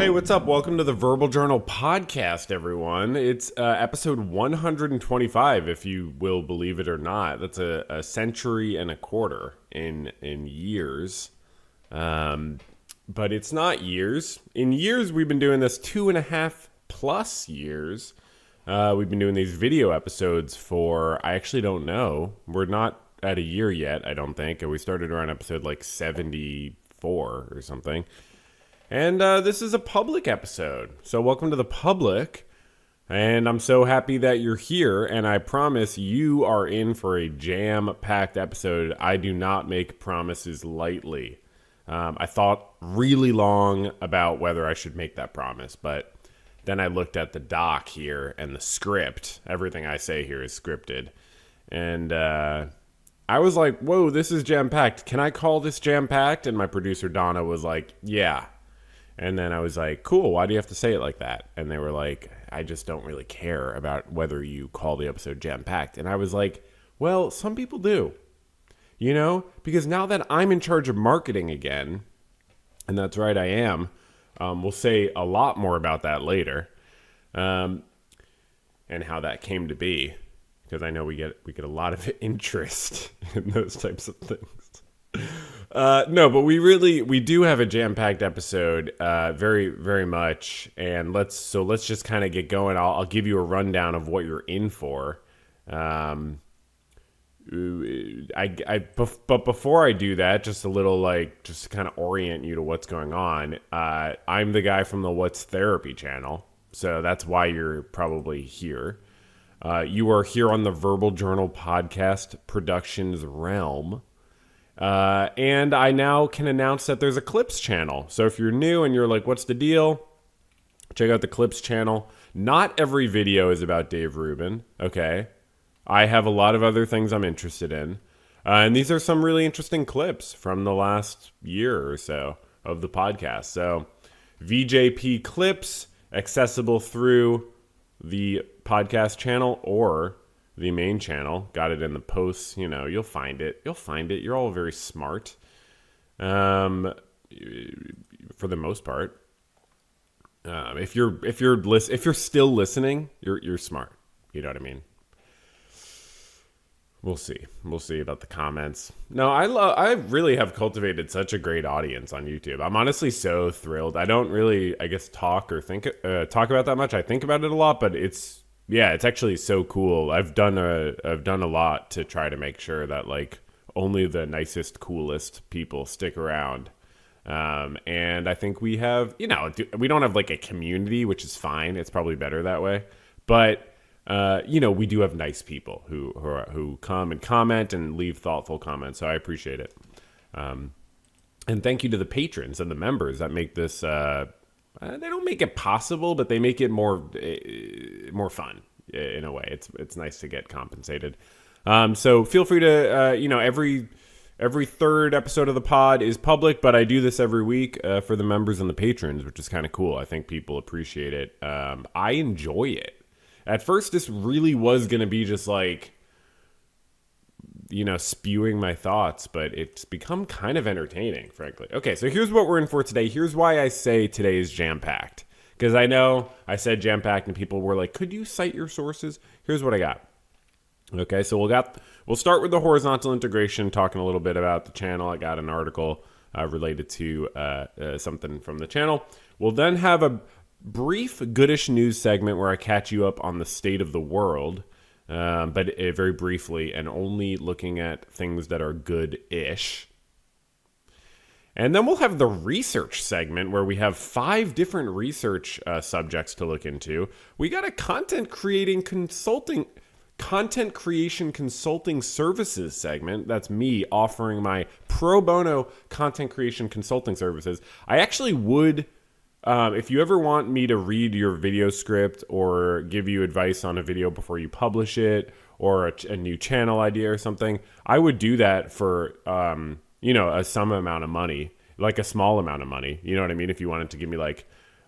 Hey, what's up? Welcome to the Verbal Journal podcast, everyone. It's episode 125, if you will believe it or not. That's a century and a quarter in years. But it's not years. In years, we've been doing this 2.5 plus years. We've been doing these video episodes for, I actually don't know. We're not at a year yet, I don't think. We started around episode like 74 or something. And this is a public episode. So welcome to the public. And I'm so happy that you're here. And I promise you are in for a jam-packed episode. I do not make promises lightly. I thought really long about whether I should make that promise. But then I looked at the doc here and the script. Everything I say here is scripted. And I was like, whoa, this is jam-packed. Can I call this jam-packed? And my producer, Donna, was like, yeah. And then I was like, cool, why do you have to say it like that? And they were like, I just don't really care about whether you call the episode jam-packed. And I was like, well, some people do, you know? Because now that I'm in charge of marketing again, and that's right, I am, we'll say a lot more about that later, and how that came to be. Because I know we get a lot of interest in those types of things. No, but we do have a jam-packed episode, very, very much. And let's just kind of get going. I'll give you a rundown of what you're in for. But before I do that, just a little just to kind of orient you to what's going on. I'm the guy from the What's Therapy channel, so that's why you're probably here. You are here on the Verbal Journal podcast productions realm. And I now can announce that there's a Clips channel. So if you're new and you're like, what's the deal? Check out the Clips channel. Not every video is about Dave Rubin, okay? I have a lot of other things I'm interested in. And these are some really interesting clips from the last year or so of the podcast. So VJP Clips, accessible through the podcast channel or the main channel. Got it in the posts. You know, you'll find it. You're all very smart, for the most part. If you're still listening, you're smart. You know what I mean? We'll see about the comments. No, I really have cultivated such a great audience on YouTube. I'm honestly so thrilled. I don't really, I guess, talk about that much. I think about it a lot, but it's actually so cool. I've done a lot to try to make sure that only the nicest, coolest people stick around. And I think we have, we don't have a community, which is fine. It's probably better that way. But we do have nice people who come and comment and leave thoughtful comments. So I appreciate it. And thank you to the patrons and the members that make this. They don't make it possible, but they make it more fun in a way. It's nice to get compensated. So feel free to, every third episode of the pod is public, but I do this every week for the members and the patrons, which is kind of cool. I think people appreciate it. I enjoy it. At first, this really was going to be just spewing my thoughts, but it's become kind of entertaining, frankly. Okay, so here's what we're in for today. Here's why I say today is jam-packed. Because I know I said jam-packed and people were like, could you cite your sources? Here's what I got. Okay, so we'll start with the horizontal integration, talking a little bit about the channel. I got an article related to something from the channel. We'll then have a brief Goodish news segment where I catch you up on the state of the world. But very briefly, and only looking at things that are good-ish. And then we'll have the research segment where we have 5 different research subjects to look into. We got a content creation consulting services segment. That's me offering my pro bono content creation consulting services. I actually would... if you ever want me to read your video script or give you advice on a video before you publish it or a new channel idea or something, I would do that for, some amount of money, a small amount of money. You know what I mean? If you wanted to give me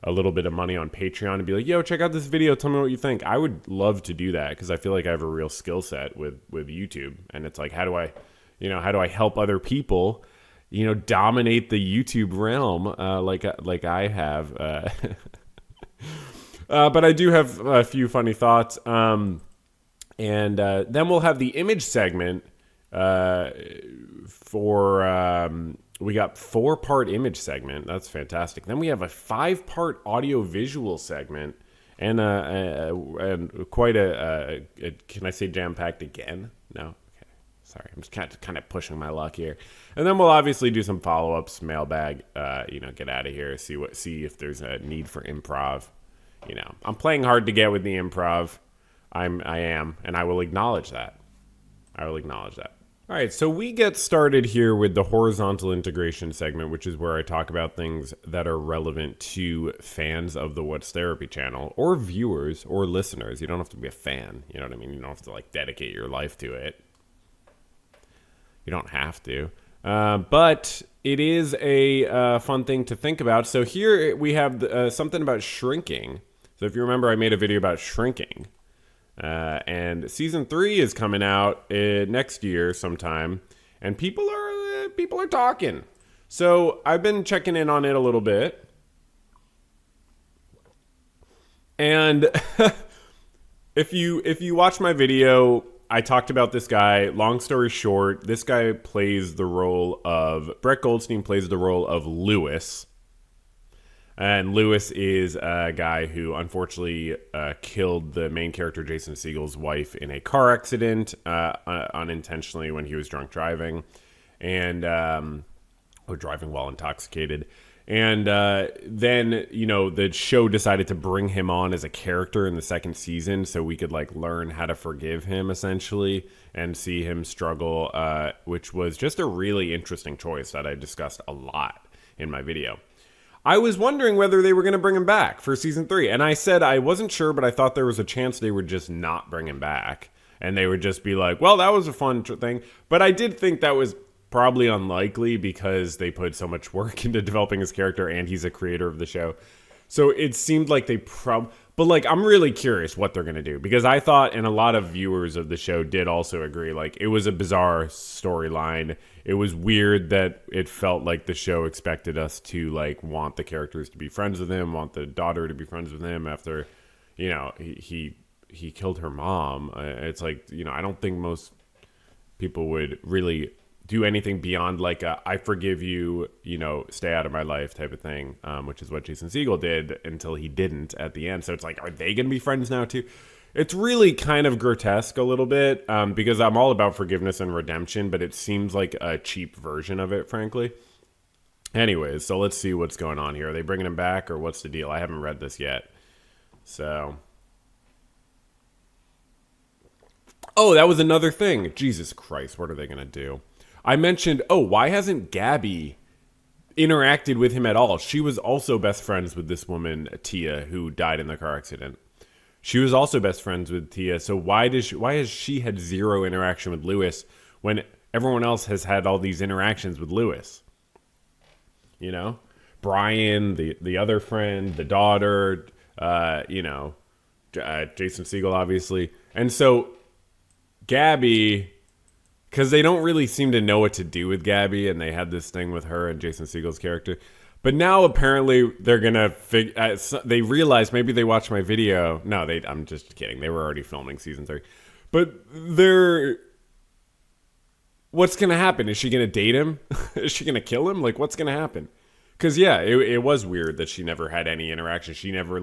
a little bit of money on Patreon and be like, yo, check out this video. Tell me what you think. I would love to do that because I feel like I have a real skill set with YouTube. And it's how do I help other people dominate the YouTube realm like I have. But I do have a few funny thoughts. And then we'll have the image segment we got 4-part image segment. That's fantastic. Then we have a 5-part audiovisual segment and quite can I say jam-packed again? No? Okay. Sorry. I'm just kind of pushing my luck here. And then we'll obviously do some follow-ups, mailbag, get out of here, see if there's a need for improv. I'm playing hard to get with the improv. I am, and I will acknowledge that. All right, so we get started here with the horizontal integration segment, which is where I talk about things that are relevant to fans of the What's Therapy channel, or viewers, or listeners. You don't have to be a fan, you know what I mean? You don't have to, dedicate your life to it. You don't have to. But it is a fun thing to think about. So here we have something about shrinking. So if you remember, I made a video about shrinking. And season 3 is coming out next year sometime, and people are talking. So I've been checking in on it a little bit, and if you watch my video, I talked about this guy. Long story short, this guy plays the role of Brett Goldstein plays the role of Lewis. And Lewis is a guy who unfortunately killed the main character, Jason Segel's wife, in a car accident unintentionally when he was drunk driving, or driving while intoxicated. And then, the show decided to bring him on as a character in the second season so we could learn how to forgive him, essentially, and see him struggle, which was just a really interesting choice that I discussed a lot in my video. I was wondering whether they were going to bring him back for season 3. And I said I wasn't sure, but I thought there was a chance they would just not bring him back. And they would just be like, well, that was a fun thing. But I did think that was probably unlikely because they put so much work into developing his character and he's a creator of the show. So it seemed like they but I'm really curious what they're going to do, because I thought, and a lot of viewers of the show did also agree, it was a bizarre storyline. It was weird that it felt like the show expected us to want the characters to be friends with him, want the daughter to be friends with him after, he killed her mom. It's I don't think most people would really do anything beyond I forgive you, stay out of my life type of thing, which is what Jason Segel did until he didn't at the end. So it's are they going to be friends now too? It's really kind of grotesque a little bit, because I'm all about forgiveness and redemption, but it seems like a cheap version of it, frankly. Anyways, so let's see what's going on here. Are they bringing him back, or what's the deal? I haven't read this yet. So... Oh, that was another thing. Jesus Christ, what are they going to do? I mentioned, why hasn't Gabby interacted with him at all? She was also best friends with this woman, Tia, who died in the car accident. She was also best friends with Tia. So why has she had zero interaction with Lewis when everyone else has had all these interactions with Lewis? Brian, the other friend, the daughter, Jason Segel, obviously. And so Gabby, because they don't really seem to know what to do with Gabby, and they had this thing with her and Jason Segel's character. But now apparently they're going to they realize, maybe they watched my video. No, I'm just kidding. They were already filming season 3. But what's going to happen? Is she going to date him? Is she going to kill him? What's going to happen? Because, yeah, it was weird that she never had any interaction. She never,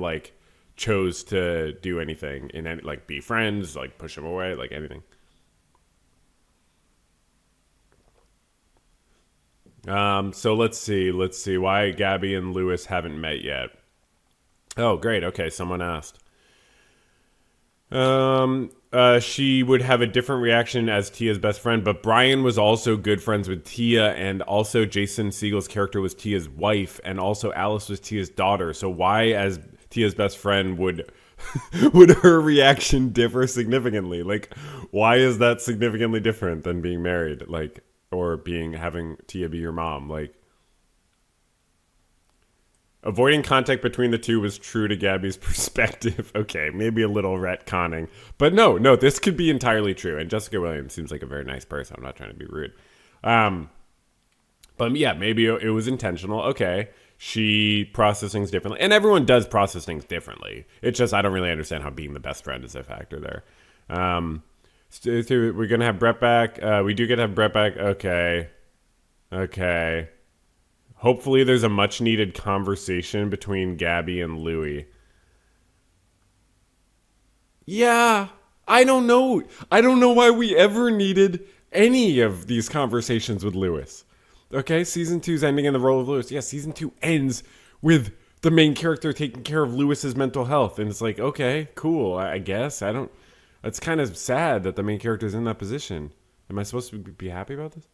chose to do anything in any, be friends, push him away, anything. So let's see why Gabby and Lewis haven't met yet. Oh, great. Okay. Someone asked. She would have a different reaction as Tia's best friend, but Brian was also good friends with Tia, and also Jason Segel's character was Tia's wife, and also Alice was Tia's daughter. So why, as Tia's best friend, would her reaction differ significantly? Why is that significantly different than being married? Or having Tia be your mom? Avoiding contact between the two was true to Gabby's perspective. Okay, maybe a little retconning. But no, this could be entirely true. And Jessica Williams seems like a very nice person. I'm not trying to be rude. But But yeah, maybe it was intentional. Okay, she processes things differently. And everyone does process things differently. It's just I don't really understand how being the best friend is a factor there. So we're going to have Brett back. We do get to have Brett back. Okay. Hopefully there's a much needed conversation between Gabby and Louis. Yeah, I don't know. I don't know why we ever needed any of these conversations with Lewis. Okay, season 2's ending in the role of Lewis. Yeah, season 2 ends with the main character taking care of Lewis's mental health. And it's like, okay, cool, I guess. It's kind of sad that the main character's in that position. Am I supposed to be happy about this?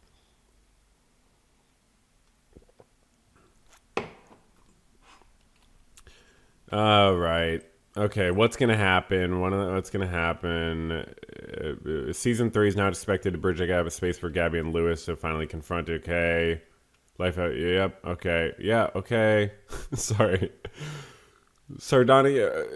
All right. Okay, what's going to happen? What's going to happen? Season 3 is now expected to bridge a gap of space for Gabby and Lewis to finally confront it. Okay. Life out. Yep. Okay. Yeah. Okay. Sorry. Sardani.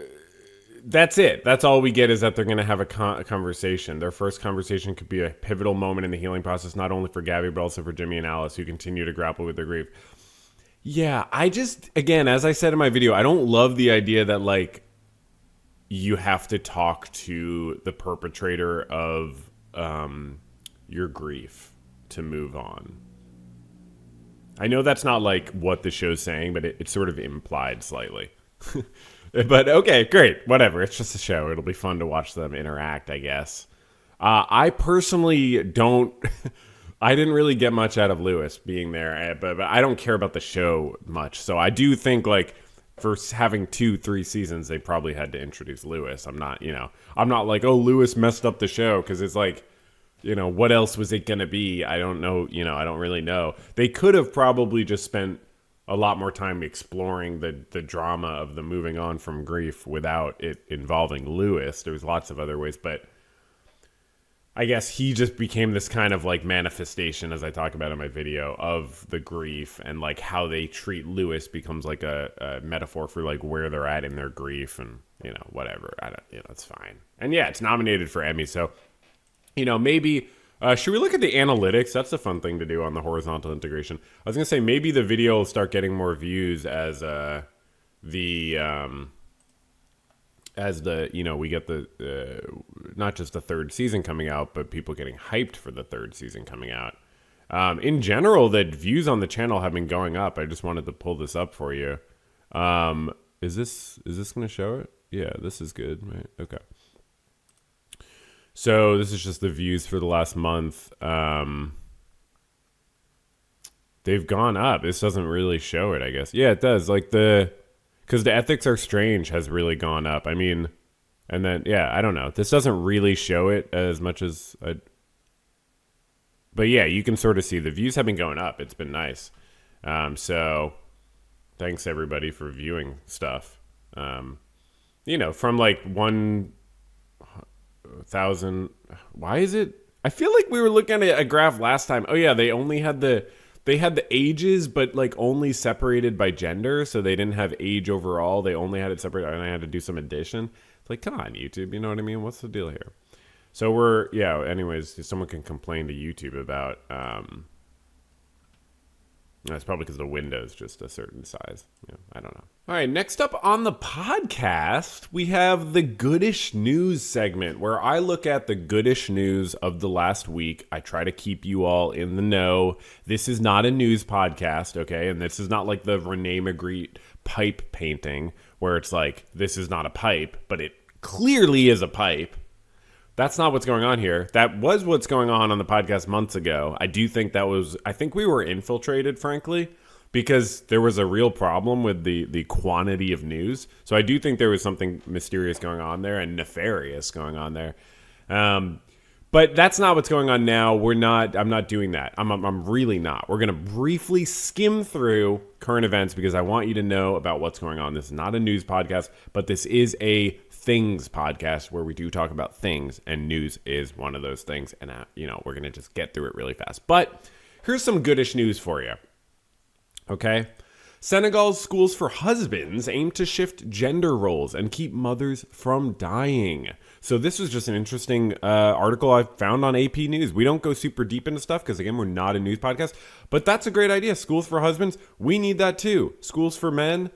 That's it. That's all we get is that they're going to have a conversation. Their first conversation could be a pivotal moment in the healing process, not only for Gabby, but also for Jimmy and Alice, who continue to grapple with their grief. Yeah, again, as I said in my video, I don't love the idea that, like, you have to talk to the perpetrator of your grief to move on. I know that's not, like, what the show's saying, but it's sort of implied slightly. But, okay, great. Whatever. It's just a show. It'll be fun to watch them interact, I guess. I personally don't... I didn't really get much out of Lewis being there, but I don't care about the show much. So I do think, like, for having 2-3 seasons, they probably had to introduce Lewis. I'm not like, oh, Lewis messed up the show, because it's like, what else was it going to be? I don't know. I don't really know. They could have probably just spent a lot more time exploring the drama of the moving on from grief without it involving Lewis. There was lots of other ways, but I guess he just became this kind of like manifestation, as I talk about in my video, of the grief, and like how they treat Lewis becomes like a metaphor for like where they're at in their grief, and whatever. It's fine. And yeah, it's nominated for Emmy, so maybe should we look at the analytics? That's a fun thing to do on the horizontal integration. I was gonna say maybe the video will start getting more views as we get the not just the third season coming out, but people getting hyped for the third season coming out. In general, the views on the channel have been going up. I just wanted to pull this up for you. Is this going to show it? Yeah, this is good, right? Okay. So this is just the views for the last month. They've gone up. This doesn't really show it, I guess. Yeah, it does. Like because the ethics are strange has really gone up. I mean, and then, yeah, I don't know. This doesn't really show it as much as but yeah, you can sort of see the views have been going up. It's been nice. So thanks everybody for viewing stuff. From like 1,000. Why is it? I feel like we were looking at a graph last time. Oh yeah, they had the ages, but like only separated by gender, so they didn't have age overall. They only had it separated, and I had to do some addition. It's like, come on, YouTube, you know what I mean? What's the deal here? So anyways, someone can complain to YouTube about, that's probably because the window's just a certain size. Yeah, I don't know. All right, next up on the podcast, we have the Goodish news segment, where I look at the Goodish news of the last week. I try to keep you all in the know. This is not a news podcast, okay? And this is not like the Rene Magritte pipe painting, where it's like, this is not a pipe, but it clearly is a pipe. That's not what's going on here. That was what's going on the podcast months ago. I think we were infiltrated, frankly, because there was a real problem with the quantity of news. So I do think there was something mysterious going on there and nefarious going on there. But that's not what's going on now. I'm not doing that. I'm really not. We're going to briefly skim through current events because I want you to know about what's going on. This is not a news podcast, but this is a things podcast where we do talk about things, and news is one of those things. And, we're going to just get through it really fast. But here's some Goodish news for you. Okay? Senegal's schools for husbands aim to shift gender roles and keep mothers from dying. So this was just an interesting article I found on AP News. We don't go super deep into stuff because, again, we're not a news podcast. But that's a great idea. Schools for husbands, we need that too. Schools for men,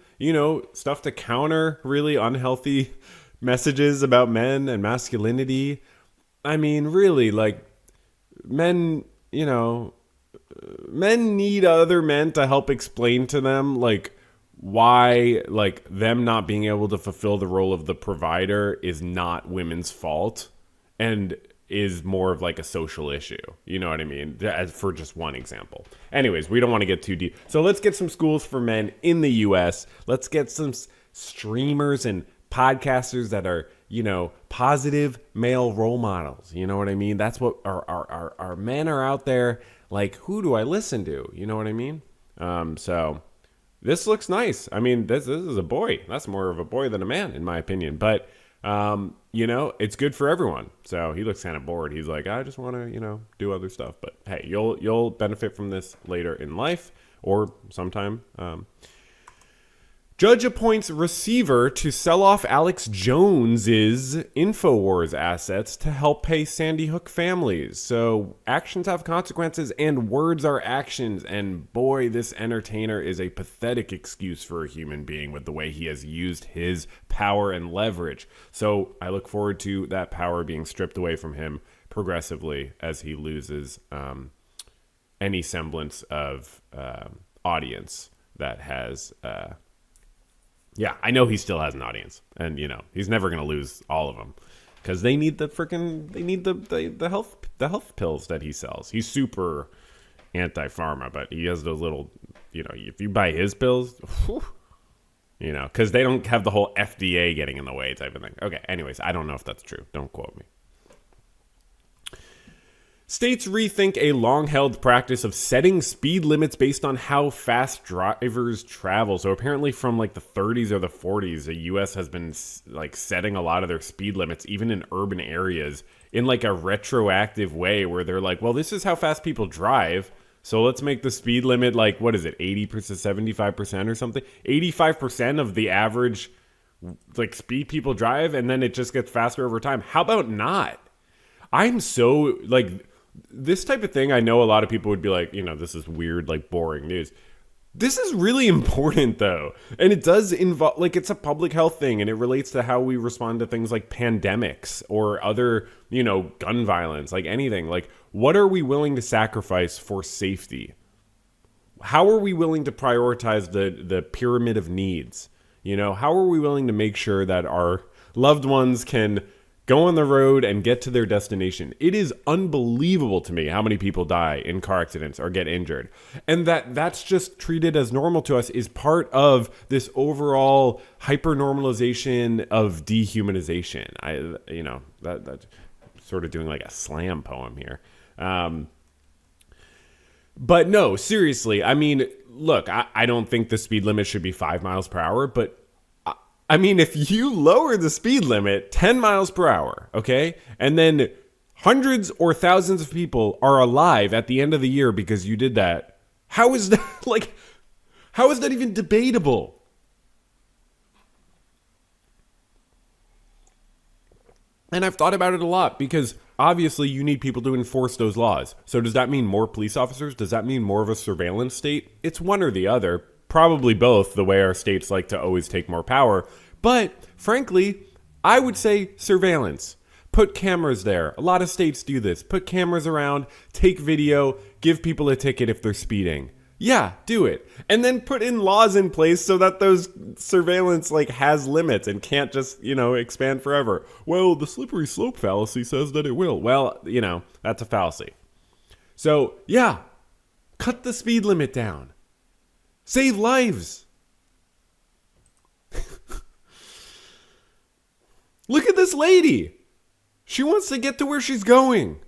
stuff to counter really unhealthy messages about men and masculinity. I mean, really, like, men need other men to help explain to them, like, why, like, them not being able to fulfill the role of the provider is not women's fault and is more of like a social issue. You know what I mean? As for just one example. Anyways, we don't want to get too deep. So let's get some schools for men in the US. Let's get some streamers and podcasters that are, positive male role models. You know what I mean? That's what our men are out there. Like, who do I listen to? You know what I mean? So this looks nice. I mean, this is a boy. That's more of a boy than a man, in my opinion. But, it's good for everyone. So he looks kind of bored. He's like, I just want to, do other stuff. But hey, you'll benefit from this later in life or sometime. Judge appoints receiver to sell off Alex Jones's InfoWars assets to help pay Sandy Hook families. So actions have consequences and words are actions. And boy, this entertainer is a pathetic excuse for a human being with the way he has used his power and leverage. So I look forward to that power being stripped away from him progressively as he loses any semblance of audience that has... Yeah, I know he still has an audience, and he's never gonna lose all of them because they need the health pills that he sells. He's super anti-pharma, but he has those little, if you buy his pills, because they don't have the whole FDA getting in the way type of thing. Okay, anyways, I don't know if that's true. Don't quote me. States rethink a long-held practice of setting speed limits based on how fast drivers travel. So apparently from like the 30s or the 40s, the U.S. has been like setting a lot of their speed limits, even in urban areas, in like a retroactive way where they're like, well, this is how fast people drive. So let's make the speed limit like, what is it, 80%, 75% or something? 85% of the average like speed people drive, and then it just gets faster over time. How about not? I'm so like... This type of thing, I know a lot of people would be like, this is weird, like boring news. This is really important, though. And it does involve, like, it's a public health thing, and it relates to how we respond to things like pandemics or other, gun violence, like anything. Like, what are we willing to sacrifice for safety? How are we willing to prioritize the pyramid of needs? How are we willing to make sure that our loved ones can go on the road and get to their destination? It is unbelievable to me how many people die in car accidents or get injured. And that's just treated as normal to us is part of this overall hyper-normalization of dehumanization. That sort of doing like a slam poem here. But no, seriously, I mean, look, I don't think the speed limit should be 5 miles per hour, but I mean, if you lower the speed limit 10 miles per hour, okay, and then hundreds or thousands of people are alive at the end of the year because you did that, how is that even debatable? And I've thought about it a lot because obviously you need people to enforce those laws. So does that mean more police officers? Does that mean more of a surveillance state? It's one or the other. Probably both, the way our states like to always take more power. But frankly, I would say surveillance. Put cameras there. A lot of states do this. Put cameras around, take video, give people a ticket if they're speeding. Yeah, do it. And then put in laws in place so that those surveillance has limits and can't just, expand forever. Well, the slippery slope fallacy says that it will. Well, that's a fallacy. So, yeah, cut the speed limit down. Save lives. Look at this lady. She wants to get to where she's going.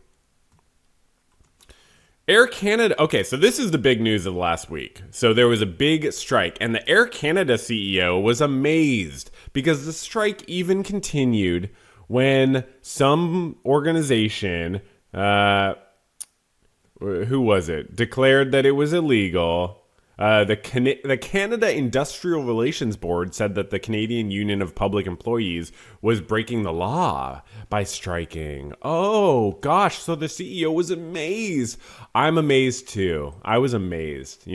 Air Canada. Okay, so this is the big news of last week. So there was a big strike, and the Air Canada CEO was amazed because the strike even continued when some organization, who was it, declared that it was illegal. The Canada Industrial Relations Board said that the Canadian Union of Public Employees was breaking the law by striking. Oh, gosh. So the CEO was amazed. I'm amazed, too. I was amazed,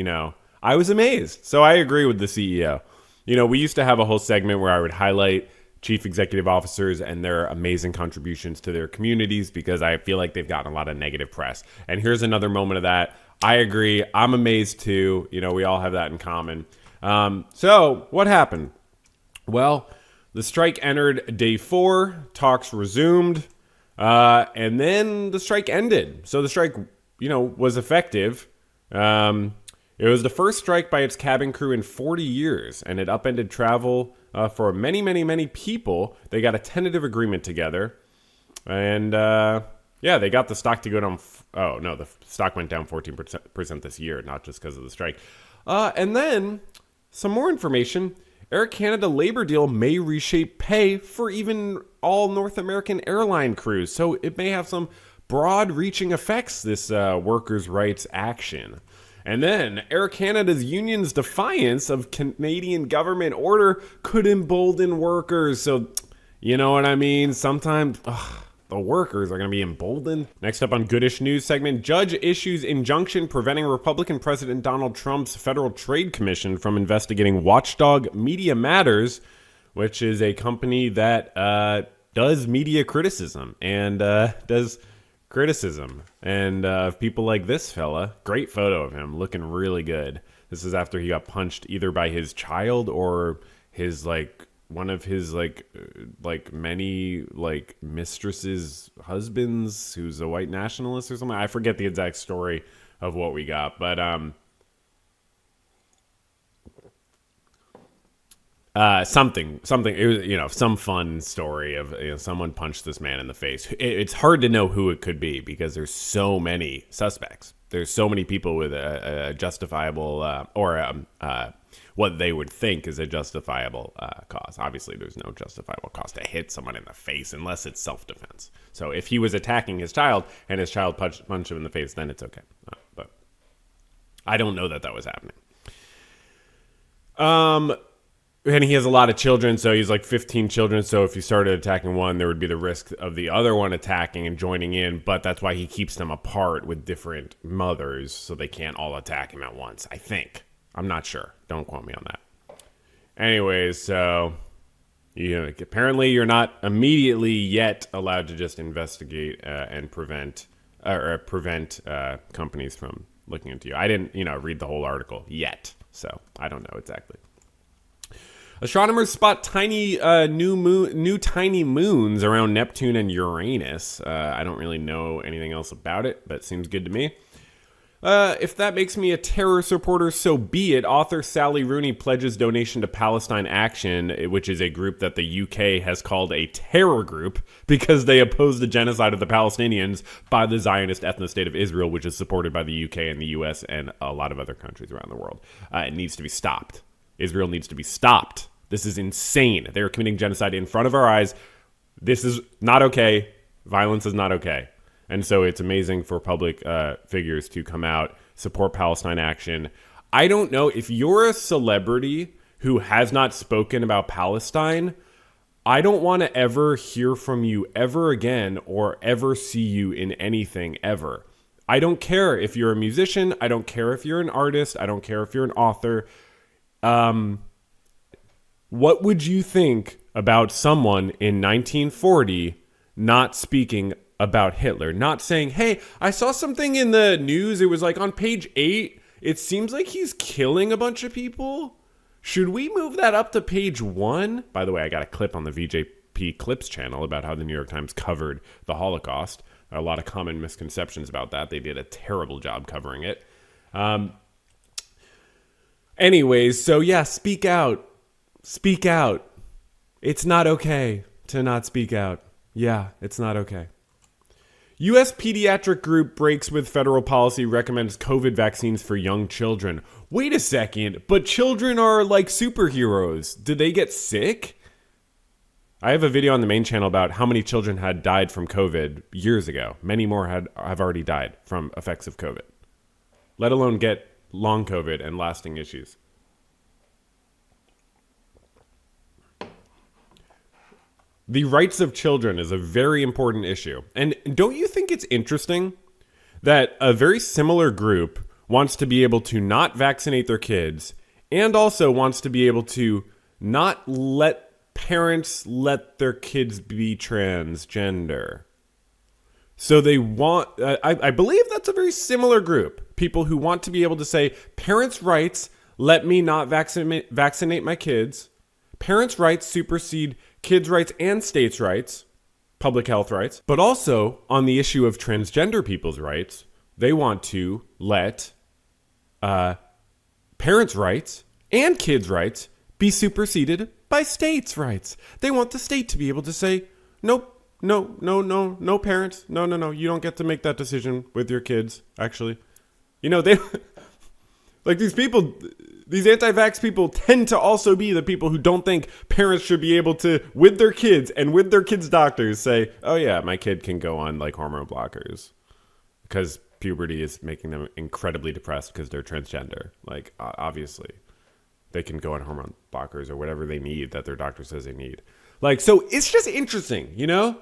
I was amazed. So I agree with the CEO. We used to have a whole segment where I would highlight chief executive officers and their amazing contributions to their communities because I feel like they've gotten a lot of negative press. And here's another moment of that. I agree. I'm amazed too. We all have that in common. So what happened? Well, the strike entered day 4, talks resumed, and then the strike ended. So the strike, was effective. It was the first strike by its cabin crew in 40 years, and it upended travel for many, many, many people. They got a tentative agreement together, and they got the stock to go down. The stock went down 14% this year, not just because of the strike. And then some more information. Air Canada labor deal may reshape pay for even all North American airline crews. So it may have some broad-reaching effects, this workers' rights action. And then Air Canada's union's defiance of Canadian government order could embolden workers. So, you know what I mean? Sometimes the workers are going to be emboldened. Next up on Goodish News segment, judge issues injunction preventing Republican President Donald Trump's Federal Trade Commission from investigating watchdog Media Matters, which is a company that does media criticism and does criticism and people like this fella. Great photo of him looking really good. This is after he got punched either by his child or his one of his many mistresses husbands who's a white nationalist or something. I forget the exact story of what we got, but something it was some fun story of someone punched this man in the face. It's hard to know who it could be because there's so many suspects. There's so many people with a justifiable what they would think is a justifiable cause. Obviously, there's no justifiable cause to hit someone in the face unless it's self-defense. So if he was attacking his child and his child punched him in the face, then it's okay. But I don't know that was happening. And he has a lot of children, so he's 15 children. So if you started attacking one, there would be the risk of the other one attacking and joining in. But that's why he keeps them apart with different mothers, so they can't all attack him at once, I think. I'm not sure. Don't quote me on that. Anyways, so apparently you're not immediately yet allowed to just investigate and prevent companies from looking into you. I didn't, read the whole article yet, so I don't know exactly. Astronomers spot tiny new tiny moons around Neptune and Uranus. I don't really know anything else about it, but it seems good to me. If that makes me a terrorist reporter, so be it. Author Sally Rooney pledges donation to Palestine Action, which is a group that the UK has called a terror group because they oppose the genocide of the Palestinians by the Zionist ethno-state of Israel, which is supported by the UK and the US and a lot of other countries around the world. It needs to be stopped. Israel needs to be stopped. This is insane. They are committing genocide in front of our eyes. This is not okay. Violence is not okay. And so it's amazing for public figures to come out, support Palestine Action. I don't know if you're a celebrity who has not spoken about Palestine. I don't want to ever hear from you ever again or ever see you in anything ever. I don't care if you're a musician. I don't care if you're an artist. I don't care if you're an author. What would you think about someone in 1940 not speaking about Hitler, not saying, hey, I saw something in the news. It was on page 8. It seems like he's killing a bunch of people. Should we move that up to page 1? By the way, I got a clip on the VJP Clips channel about how the New York Times covered the Holocaust. A lot of common misconceptions about that. They did a terrible job covering it. Anyways, so yeah, speak out. Speak out. It's not okay to not speak out. Yeah, it's not okay. U.S. pediatric group breaks with federal policy, recommends COVID vaccines for young children. Wait a second, but children are like superheroes. Did they get sick? I have a video on the main channel about how many children had died from COVID years ago. Many more have already died from effects of COVID. Let alone get long COVID and lasting issues. The rights of children is a very important issue. And don't you think it's interesting that a very similar group wants to be able to not vaccinate their kids and also wants to be able to not let parents let their kids be transgender? So they want, I believe that's a very similar group. People who want to be able to say, parents' rights, let me not vaccinate my kids. Parents' rights supersede kids' rights and states' rights, public health rights. But also, on the issue of transgender people's rights, they want to let parents' rights and kids' rights be superseded by states' rights. They want the state to be able to say, nope, no, parents, no, you don't get to make that decision with your kids, actually. You know, they, like these people, these anti-vax people tend to also be the people who don't think parents should be able to, with their kids and with their kids' doctors, say, oh yeah, my kid can go on like hormone blockers because puberty is making them incredibly depressed because they're transgender. Like, obviously, they can go on hormone blockers or whatever they need that their doctor says they need. Like, so it's just interesting, you know,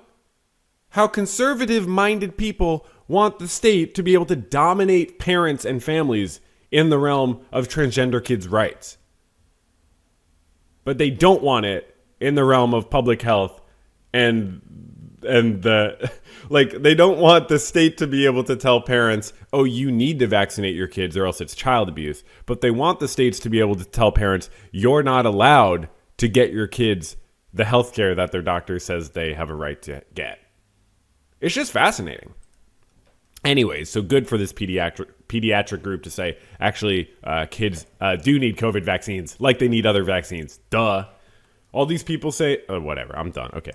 how conservative-minded people want the state to be able to dominate parents and families in the realm of transgender kids' rights. But they don't want it in the realm of public health and the, like, they don't want the state to be able to tell parents, oh, you need to vaccinate your kids or else it's child abuse. But they want the states to be able to tell parents, you're not allowed to get your kids the health care that their doctor says they have a right to get. It's just fascinating. Anyways, so good for this pediatric group to say, actually, kids do need COVID vaccines like they need other vaccines. Duh. All these people say, oh, whatever, I'm done. Okay.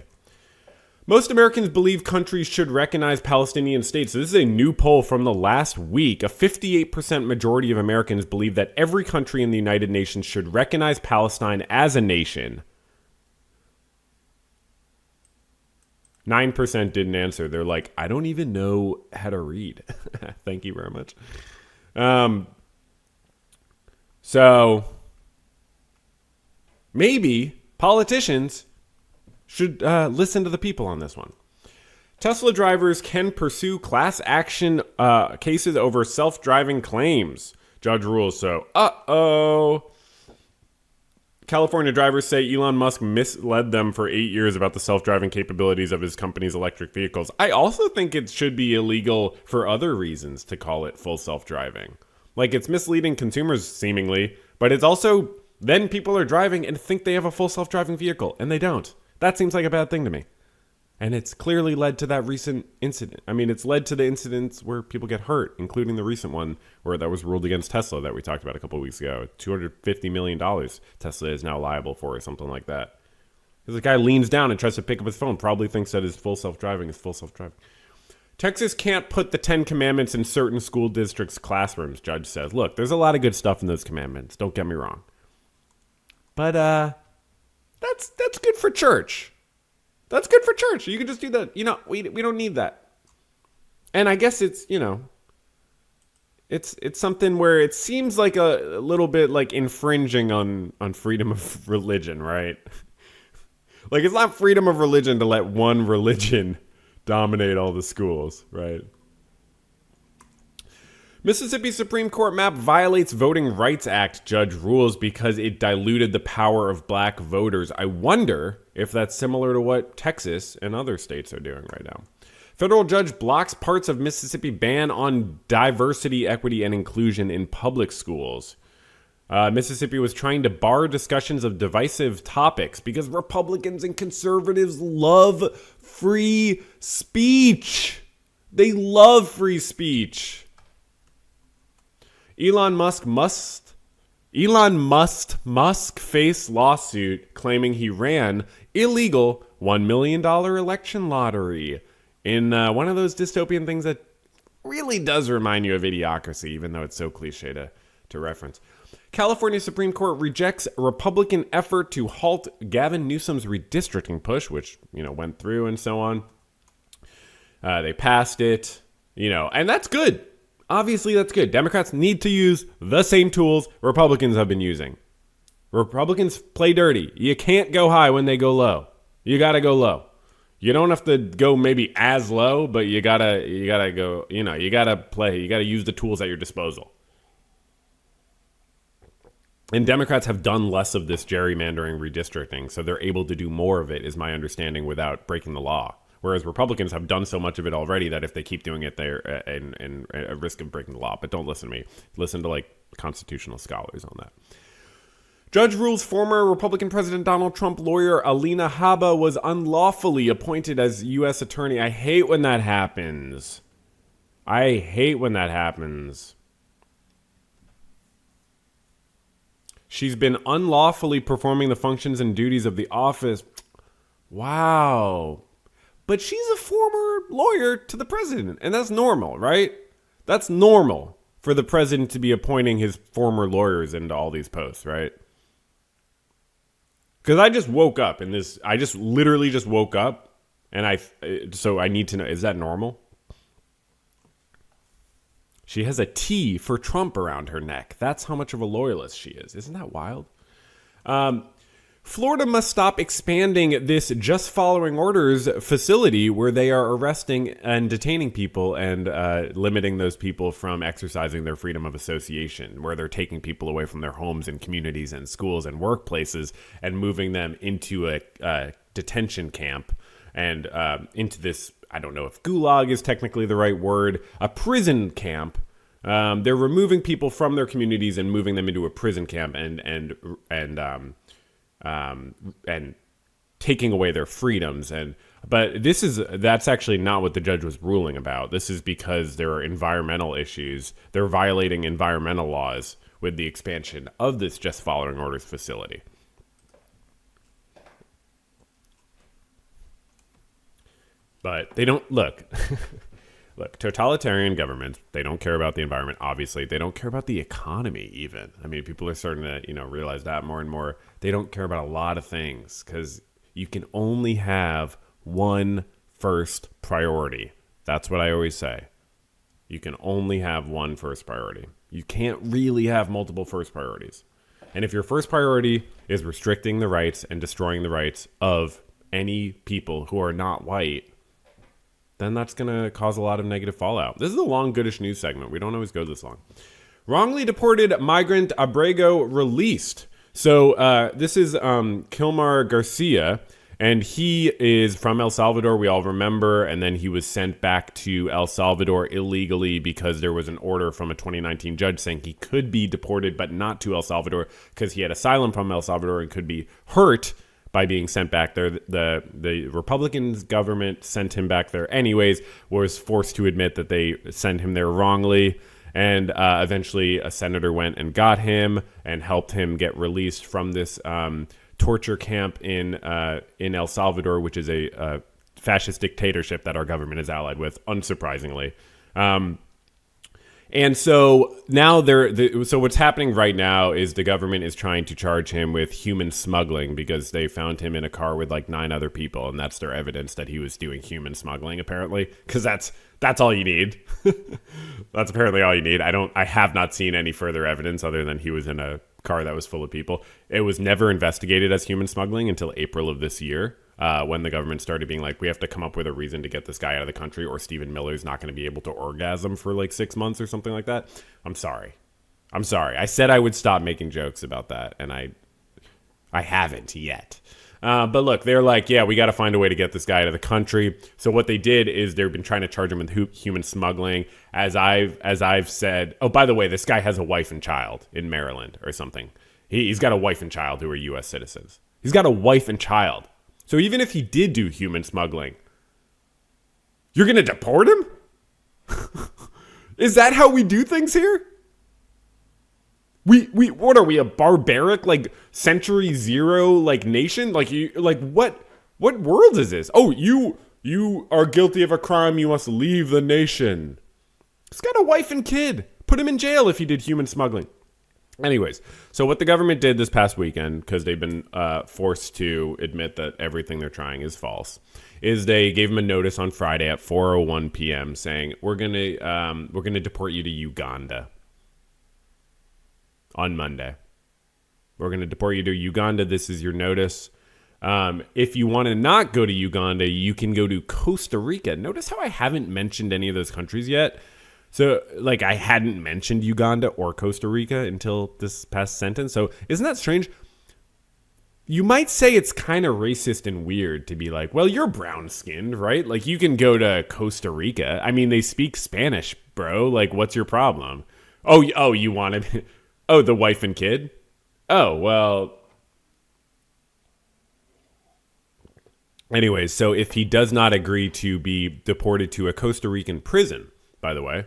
Most Americans believe countries should recognize Palestinian states. So this is a new poll from the last week. A 58% majority of Americans believe that every country in the United Nations should recognize Palestine as a nation. 9% didn't answer. They're like, I don't even know how to read. Thank you very much. So maybe politicians should listen to the people on this one. Tesla drivers can pursue class action cases over self-driving claims. Judge rules so. California drivers say Elon Musk misled them for 8 years about the self-driving capabilities of his company's electric vehicles. I also think it should be illegal for other reasons to call it full self-driving. Like, it's misleading consumers, seemingly, but it's also, then people are driving and think they have a full self-driving vehicle, and they don't. That seems like a bad thing to me. And it's clearly led to that recent incident. I mean, it's led to the incidents where people get hurt, including the recent one where that was ruled against Tesla that we talked about a couple of weeks ago. $250 million Tesla is now liable for, or something like that. Because the guy leans down and tries to pick up his phone, probably thinks that his full self-driving is full self-driving. Texas can't put the 10 Commandments in certain school districts' classrooms, judge says. Look, there's a lot of good stuff in those commandments, don't get me wrong. But that's good for church. That's good for church. You can just do that. You know, we don't need that. And I guess it's, you know, it's something where it seems like a little bit like infringing on freedom of religion, right? Like, it's not freedom of religion to let one religion dominate all the schools, right? Mississippi Supreme Court map violates Voting Rights Act, judge rules because it diluted the power of black voters. I wonder if that's similar to what Texas and other states are doing right now. Federal judge blocks parts of Mississippi ban on diversity, equity, and inclusion in public schools. Mississippi was trying to bar discussions of divisive topics because Republicans and conservatives love free speech. They love free speech. Elon Musk face lawsuit claiming he ran illegal $1 million election lottery in one of those dystopian things that really does remind you of Idiocracy, even though it's so cliche to reference. California Supreme Court rejects Republican effort to halt Gavin Newsom's redistricting push, which, you know, went through and so on. They passed it, you know, and that's good. Obviously, that's good. Democrats need to use the same tools Republicans have been using. Republicans play dirty. You can't go high when they go low. You got to go low. You don't have to go maybe as low, but you gotta go, you gotta play. You gotta use the tools at your disposal. And Democrats have done less of this gerrymandering redistricting, so they're able to do more of it, is my understanding, without breaking the law. Whereas Republicans have done so much of it already that if they keep doing it, they're at risk of breaking the law. But don't listen to me. Listen to constitutional scholars on that. Judge rules former Republican President Donald Trump lawyer Alina Habba was unlawfully appointed as U.S. attorney. I hate when that happens. She's been unlawfully performing the functions and duties of the office. Wow. But she's a former lawyer to the president, and that's normal, right? That's normal for the president to be appointing his former lawyers into all these posts, right? Because I just woke up in this, I just literally just woke up, and so I need to know, is that normal? She has a T for Trump around her neck. That's how much of a loyalist she is. Isn't that wild? Florida must stop expanding this just following orders facility where they are arresting and detaining people and limiting those people from exercising their freedom of association, where they're taking people away from their homes and communities and schools and workplaces and moving them into a detention camp and into this, I don't know if gulag is technically the right word, a prison camp. They're removing people from their communities and moving them into a prison camp and taking away their freedoms. But that's actually not what the judge was ruling about. This is because there are environmental issues. They're violating environmental laws with the expansion of this just following orders facility. But they don't look. Look, totalitarian governments, they don't care about the environment, obviously. They don't care about the economy, even. I mean, people are starting to, realize that more and more. They don't care about a lot of things because you can only have one first priority. That's what I always say. You can only have one first priority. You can't really have multiple first priorities. And if your first priority is restricting the rights and destroying the rights of any people who are not white, then that's going to cause a lot of negative fallout. This is a long Goodish news segment. We don't always go this long. Wrongly deported migrant Abrego released. So this is Kilmar García, and he is from El Salvador, we all remember, and then he was sent back to El Salvador illegally because there was an order from a 2019 judge saying he could be deported but not to El Salvador because he had asylum from El Salvador and could be hurt by being sent back there. The Republican government sent him back there anyways, was forced to admit that they sent him there wrongly. And eventually a senator went and got him and helped him get released from this torture camp in El Salvador, which is a fascist dictatorship that our government is allied with, unsurprisingly. And so now so what's happening right now is the government is trying to charge him with human smuggling because they found him in a car with 9 other people, and that's their evidence that he was doing human smuggling, apparently, because that's all you need. That's apparently all you need. I have not seen any further evidence other than he was in a car that was full of people. It was never investigated as human smuggling until April of this year. When the government started being like, we have to come up with a reason to get this guy out of the country or Stephen Miller's not going to be able to orgasm for 6 months or something like that. I'm sorry. I said I would stop making jokes about that, and I haven't yet. But look, they're like, yeah, we got to find a way to get this guy out of the country. So what they did is they've been trying to charge him with human smuggling. As I've said, oh, by the way, this guy has a wife and child in Maryland or something. He's got a wife and child who are U.S. citizens. He's got a wife and child. So even if he did do human smuggling, you're going to deport him? Is that how we do things here? What are we, a barbaric century zero nation? What world is this? Oh, you are guilty of a crime, you must leave the nation. He's got a wife and kid. Put him in jail if he did human smuggling. Anyways, so what the government did this past weekend, because they've been forced to admit that everything they're trying is false, is they gave them a notice on Friday at 4:01 p.m. saying we're gonna deport you to Uganda on Monday. We're gonna deport you to Uganda. This is your notice. If you want to not go to Uganda, you can go to Costa Rica. Notice how I haven't mentioned any of those countries yet. So, like, I hadn't mentioned Uganda or Costa Rica until this past sentence. So, isn't that strange? You might say it's kind of racist and weird to be like, well, you're brown-skinned, right? Like, you can go to Costa Rica. I mean, they speak Spanish, bro. Like, what's your problem? Oh, you want to... Oh, the wife and kid? Oh, well... Anyways, so if he does not agree to be deported to a Costa Rican prison, by the way...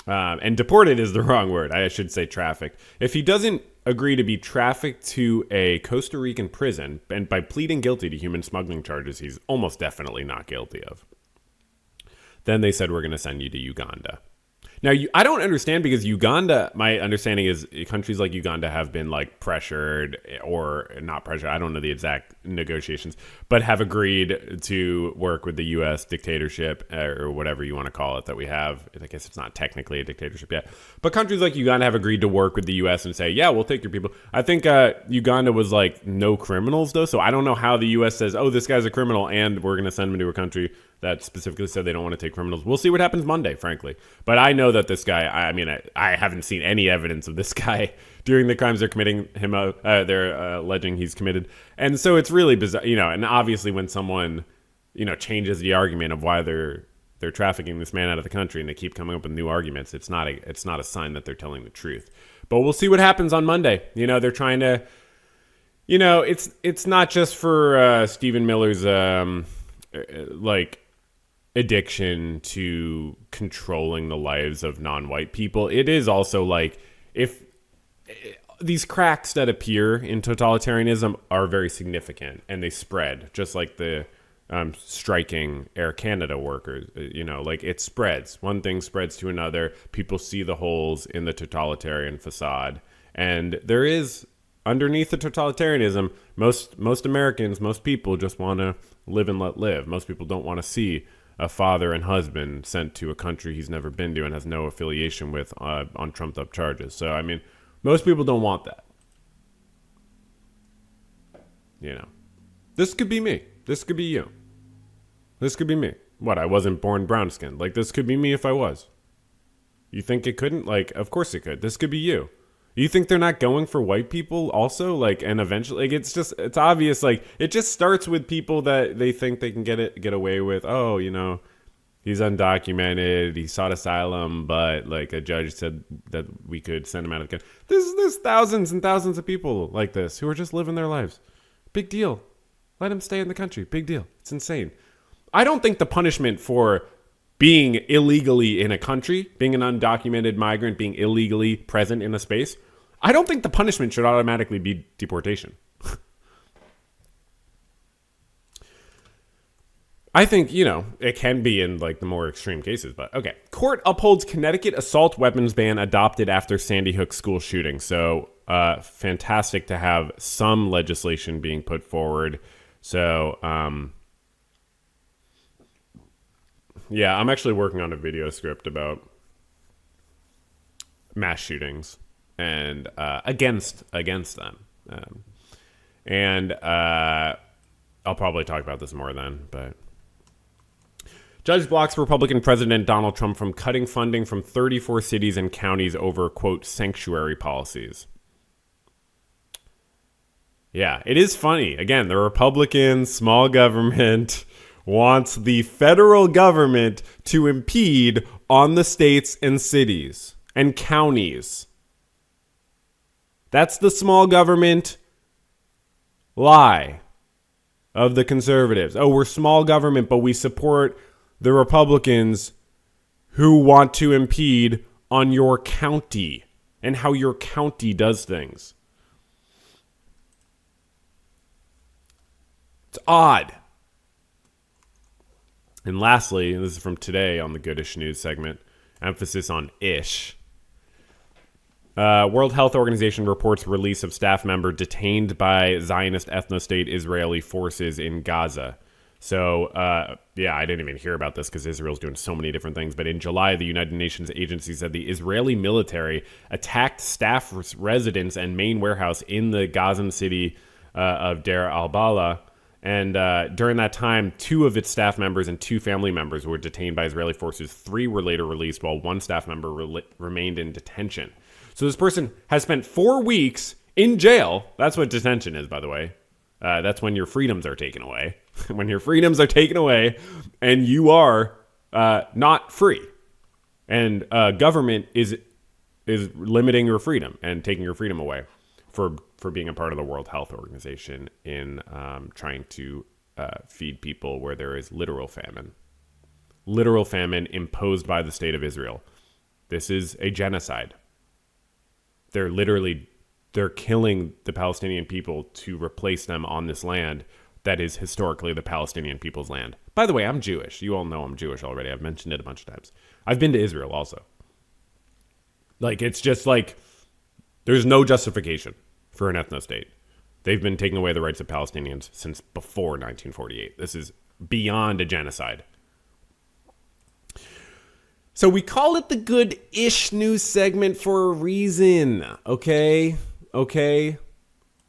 and deported is the wrong word. I should say trafficked. If he doesn't agree to be trafficked to a Costa Rican prison, and by pleading guilty to human smuggling charges, he's almost definitely not guilty of, then they said, we're going to send you to Uganda. Now, I don't understand, because Uganda, my understanding is countries like Uganda have been like pressured, or not pressured, I don't know the exact negotiations, but have agreed to work with the U.S. dictatorship, or whatever you want to call it, that we have. I guess it's not technically a dictatorship yet. But countries like Uganda have agreed to work with the U.S. and say, yeah, we'll take your people. I think Uganda was like no criminals, though, so I don't know how the U.S. says, oh, this guy's a criminal, and we're going to send him to a country that specifically said they don't want to take criminals. We'll see what happens Monday, frankly. But I know that this guy, I haven't seen any evidence of this guy doing the crimes they're committing him. They're alleging he's committed. And so it's really bizarre, and obviously when someone, changes the argument of why they're trafficking this man out of the country, and they keep coming up with new arguments, it's not a sign that they're telling the truth. But we'll see what happens on Monday. They're trying to, it's not just for Stephen Miller's, addiction to controlling the lives of non-white people. It is also like, if these cracks that appear in totalitarianism are very significant and they spread, just like the striking Air Canada workers, it spreads. One thing spreads to another. People see the holes in the totalitarian facade. And there is, underneath the totalitarianism, most Americans, most people just want to live and let live. Most people don't want to see a father and husband sent to a country he's never been to and has no affiliation with on trumped up charges. So, most people don't want that. This could be me. This could be you. This could be me. What, I wasn't born brown-skinned. Like, this could be me if I was. You think it couldn't? Like, of course it could. This could be you. You think they're not going for white people also? Like, and eventually, like, it's obvious. Like, it just starts with people that they think they can get away with. Oh, he's undocumented. He sought asylum, but like a judge said that we could send him out of the country. There's thousands and thousands of people like this who are just living their lives. Big deal. Let him stay in the country. Big deal. It's insane. I don't think the punishment for being illegally in a country, being an undocumented migrant, being illegally present in a space, I don't think the punishment should automatically be deportation. I think, it can be in like the more extreme cases, but okay. Court upholds Connecticut assault weapons ban adopted after Sandy Hook school shooting. So fantastic to have some legislation being put forward. So, yeah, I'm actually working on a video script about mass shootings and against them. I'll probably talk about this more then, but judge blocks Republican President Donald Trump from cutting funding from 34 cities and counties over, quote, sanctuary policies. Yeah, it is funny. Again, the Republican small government wants the federal government to impede on the states and cities and counties. That's the small government lie of the conservatives. Oh, we're small government, but we support the Republicans who want to impede on your county and how your county does things. It's odd. And lastly, and this is from today on the Goodish news segment, emphasis on ish. World Health Organization reports release of staff member detained by Zionist ethno-state Israeli forces in Gaza. So, yeah, I didn't even hear about this because Israel's doing so many different things. But in July, the United Nations agency said the Israeli military attacked staff residence and main warehouse in the Gazan city of Deir al-Balah. And during that time, 2 of its staff members and 2 family members were detained by Israeli forces. 3 were later released, while 1 staff member remained in detention. So this person has spent 4 weeks in jail. That's what detention is, by the way. That's when your freedoms are taken away. When your freedoms are taken away and you are not free. And government is limiting your freedom and taking your freedom away for being a part of the World Health Organization in trying to feed people where there is literal famine. Literal famine imposed by the state of Israel. This is a genocide. They're killing the Palestinian people to replace them on this land that is historically the Palestinian people's land. By the way, I'm Jewish. You all know I'm Jewish already. I've mentioned it a bunch of times. I've been to Israel also. Like, it's just like, there's no justification for an ethno-state. They've been taking away the rights of Palestinians since before 1948. This is beyond a genocide. So we call it the Goodish news segment for a reason, okay? Okay?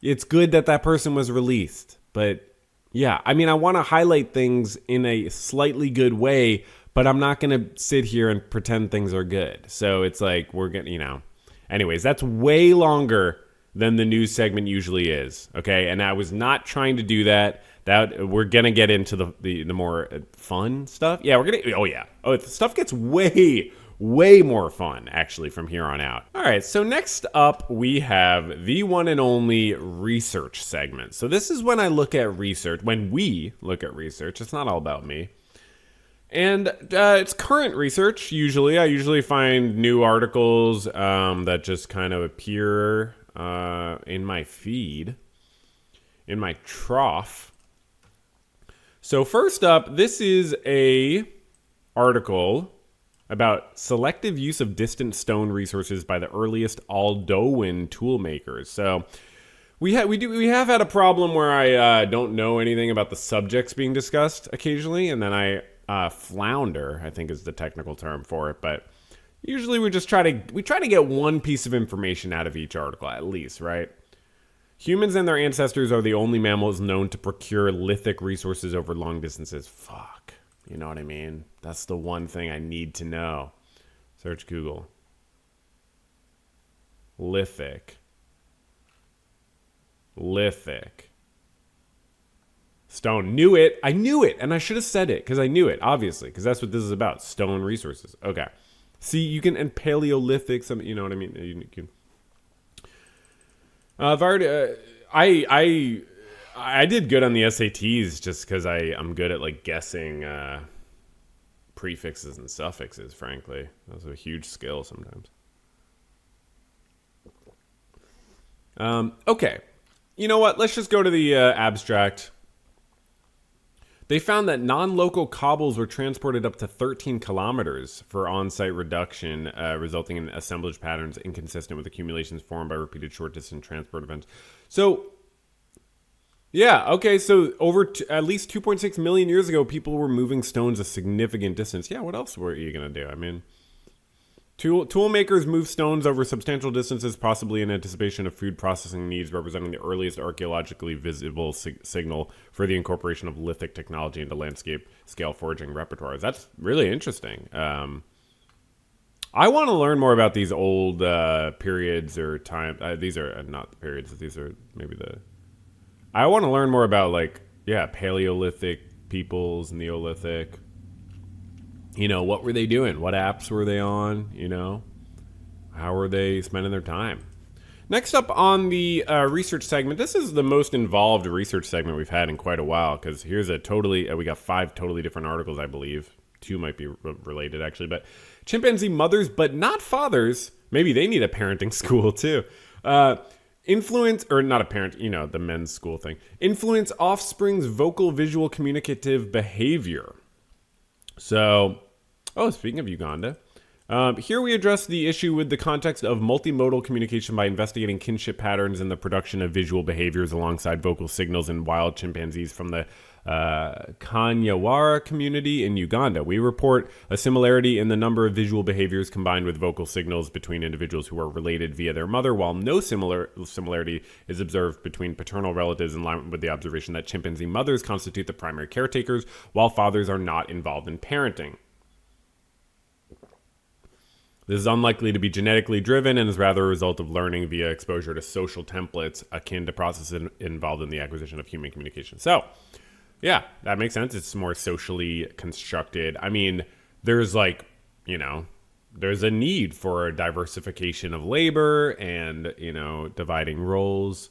It's good that person was released. But, yeah, I mean, I want to highlight things in a slightly good way, but I'm not going to sit here and pretend things are good. So it's like, we're going to, Anyways, that's way longer than the news segment usually is, okay? And I was not trying to do that. That we're gonna get into the more fun stuff. Yeah, the stuff gets way more fun actually from here on out. All right, so next up we have the one and only research segment. So this is when I look at research. When we look at research, it's not all about me. And it's current research. I usually find new articles that just kind of appear in my feed, in my trough. So first up, this is a article about selective use of distant stone resources by the earliest Aldoan tool makers. So we have had a problem where I don't know anything about the subjects being discussed occasionally, and then I flounder, I think is the technical term for it. But usually we try to get one piece of information out of each article at least, right? Humans and their ancestors are the only mammals known to procure lithic resources over long distances. Fuck. You know what I mean? That's the one thing I need to know. Search Google. Lithic. Stone. Knew it. I knew it. And I should have said it because I knew it, obviously, because that's what this is about. Stone resources. Okay. See, you can, and Paleolithic, some, you know what I mean? You can. I did good on the SATs just because I'm good at like guessing prefixes and suffixes. Frankly, that's a huge skill sometimes. Okay, you know what? Let's just go to the abstract. They found that non-local cobbles were transported up to 13 kilometers for on-site reduction, resulting in assemblage patterns inconsistent with accumulations formed by repeated short-distance transport events. So, yeah, okay, so at least 2.6 million years ago, people were moving stones a significant distance. Yeah, what else were you going to do? I mean, tool makers moved stones over substantial distances, possibly in anticipation of food processing needs, representing the earliest archaeologically visible signal for the incorporation of lithic technology into landscape scale foraging repertoires. That's really interesting. I want to learn more about these old periods or time. These are not the periods. These are maybe I want to learn more about Paleolithic peoples, Neolithic. What were they doing? What apps were they on? How were they spending their time? Next up on the research segment, this is the most involved research segment we've had in quite a while, because here's we got 5 totally different articles, I believe. 2 might be related, actually. But chimpanzee mothers, but not fathers, maybe they need a parenting school, too. Influence, or not a parent, the men's school thing. Influence offspring's vocal, visual, communicative behavior. So, speaking of Uganda, Here we address the issue with the context of multimodal communication by investigating kinship patterns in the production of visual behaviors alongside vocal signals in wild chimpanzees from the Kanyawara community in Uganda. We report a similarity in the number of visual behaviors combined with vocal signals between individuals who are related via their mother, while no similarity is observed between paternal relatives, in line with the observation that chimpanzee mothers constitute the primary caretakers, while fathers are not involved in parenting. This is unlikely to be genetically driven and is rather a result of learning via exposure to social templates akin to processes involved in the acquisition of human communication. So, yeah, that makes sense. It's more socially constructed. I mean, there's there's a need for a diversification of labor and, dividing roles.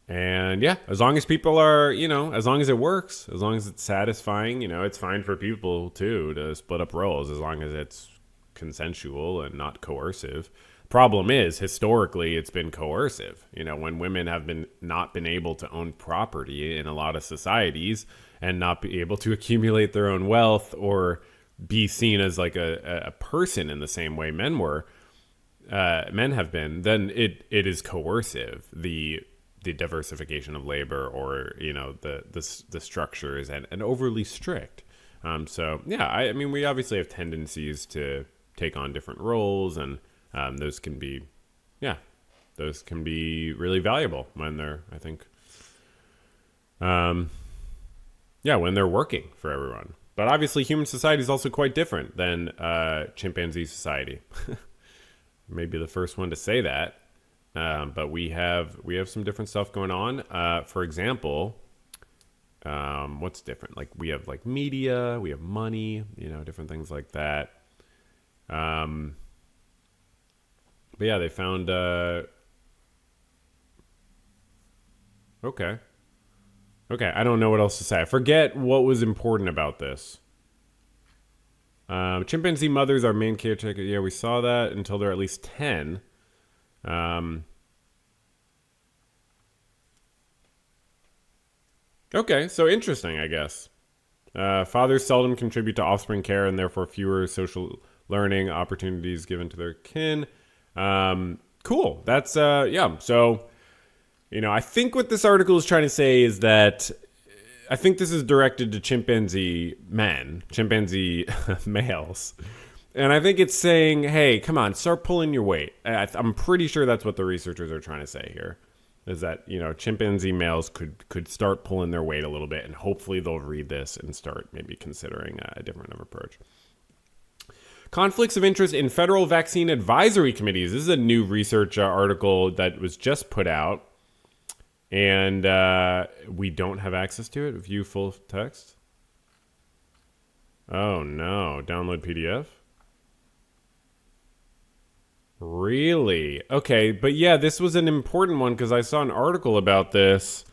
And yeah, as long as people are, as long as it works, as long as it's satisfying, it's fine for people too to split up roles as long as it's consensual and not coercive. Problem is, historically, it's been coercive. When women have not been able to own property in a lot of societies and not be able to accumulate their own wealth or be seen as like a person in the same way men have been, then it is coercive. The diversification of labor, or the structures, and overly strict. So yeah, I mean, we obviously have tendencies to take on different roles, and those can be really valuable when they're, I think, when they're working for everyone. But obviously, human society is also quite different than chimpanzee society. Maybe the first one to say that. But we have some different stuff going on. For example, what's different? Like we have like media, we have money, different things like that. But yeah, they found. Okay. I don't know what else to say. I forget what was important about this. Chimpanzee mothers are main caretaker. Yeah, we saw that until they're at least 10. Okay, so interesting, I guess. Fathers seldom contribute to offspring care and therefore fewer social learning opportunities given to their kin. Cool. That's, yeah. So, I think what this article is trying to say is that I think this is directed to chimpanzee males. And I think it's saying, hey, come on, start pulling your weight. I'm pretty sure that's what the researchers are trying to say here, is that, chimpanzee males could start pulling their weight a little bit, and hopefully they'll read this and start maybe considering a different approach. Conflicts of interest in federal vaccine advisory committees. This is a new research article that was just put out, and we don't have access to it. View full text. Oh, no. Download PDF. Really? Okay, but yeah, this was an important one because I saw an article about this.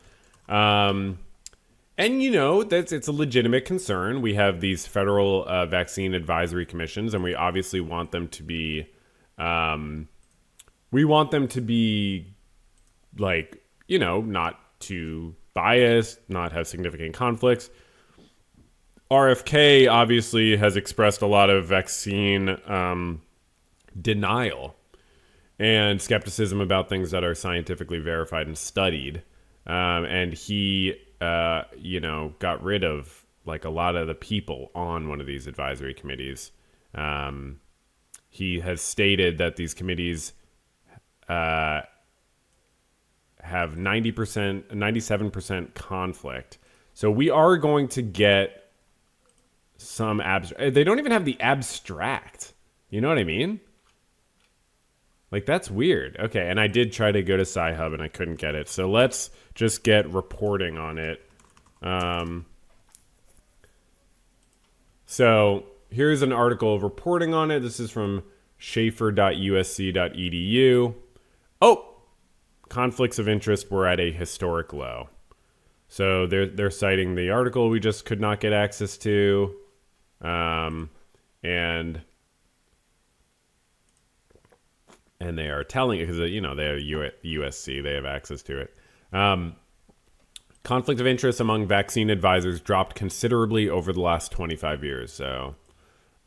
And it's a legitimate concern. We have these federal vaccine advisory commissions, and we obviously want them to be not too biased, not have significant conflicts. RFK obviously has expressed a lot of vaccine denial and skepticism about things that are scientifically verified and studied. And he, got rid of like a lot of the people on one of these advisory committees. He has stated that these committees have 97% conflict. So we are going to get some they don't even have the abstract. You know what I mean? Like, that's weird. Okay, and I did try to go to Sci-Hub and I couldn't get it. So let's just get reporting on it. So here's an article of reporting on it. This is from schaefer.usc.edu. Oh, conflicts of interest were at a historic low. So they're citing the article we just could not get access to. And they are telling it because, they have USC, they have access to it. Conflict of interest among vaccine advisors dropped considerably over the last 25 years. So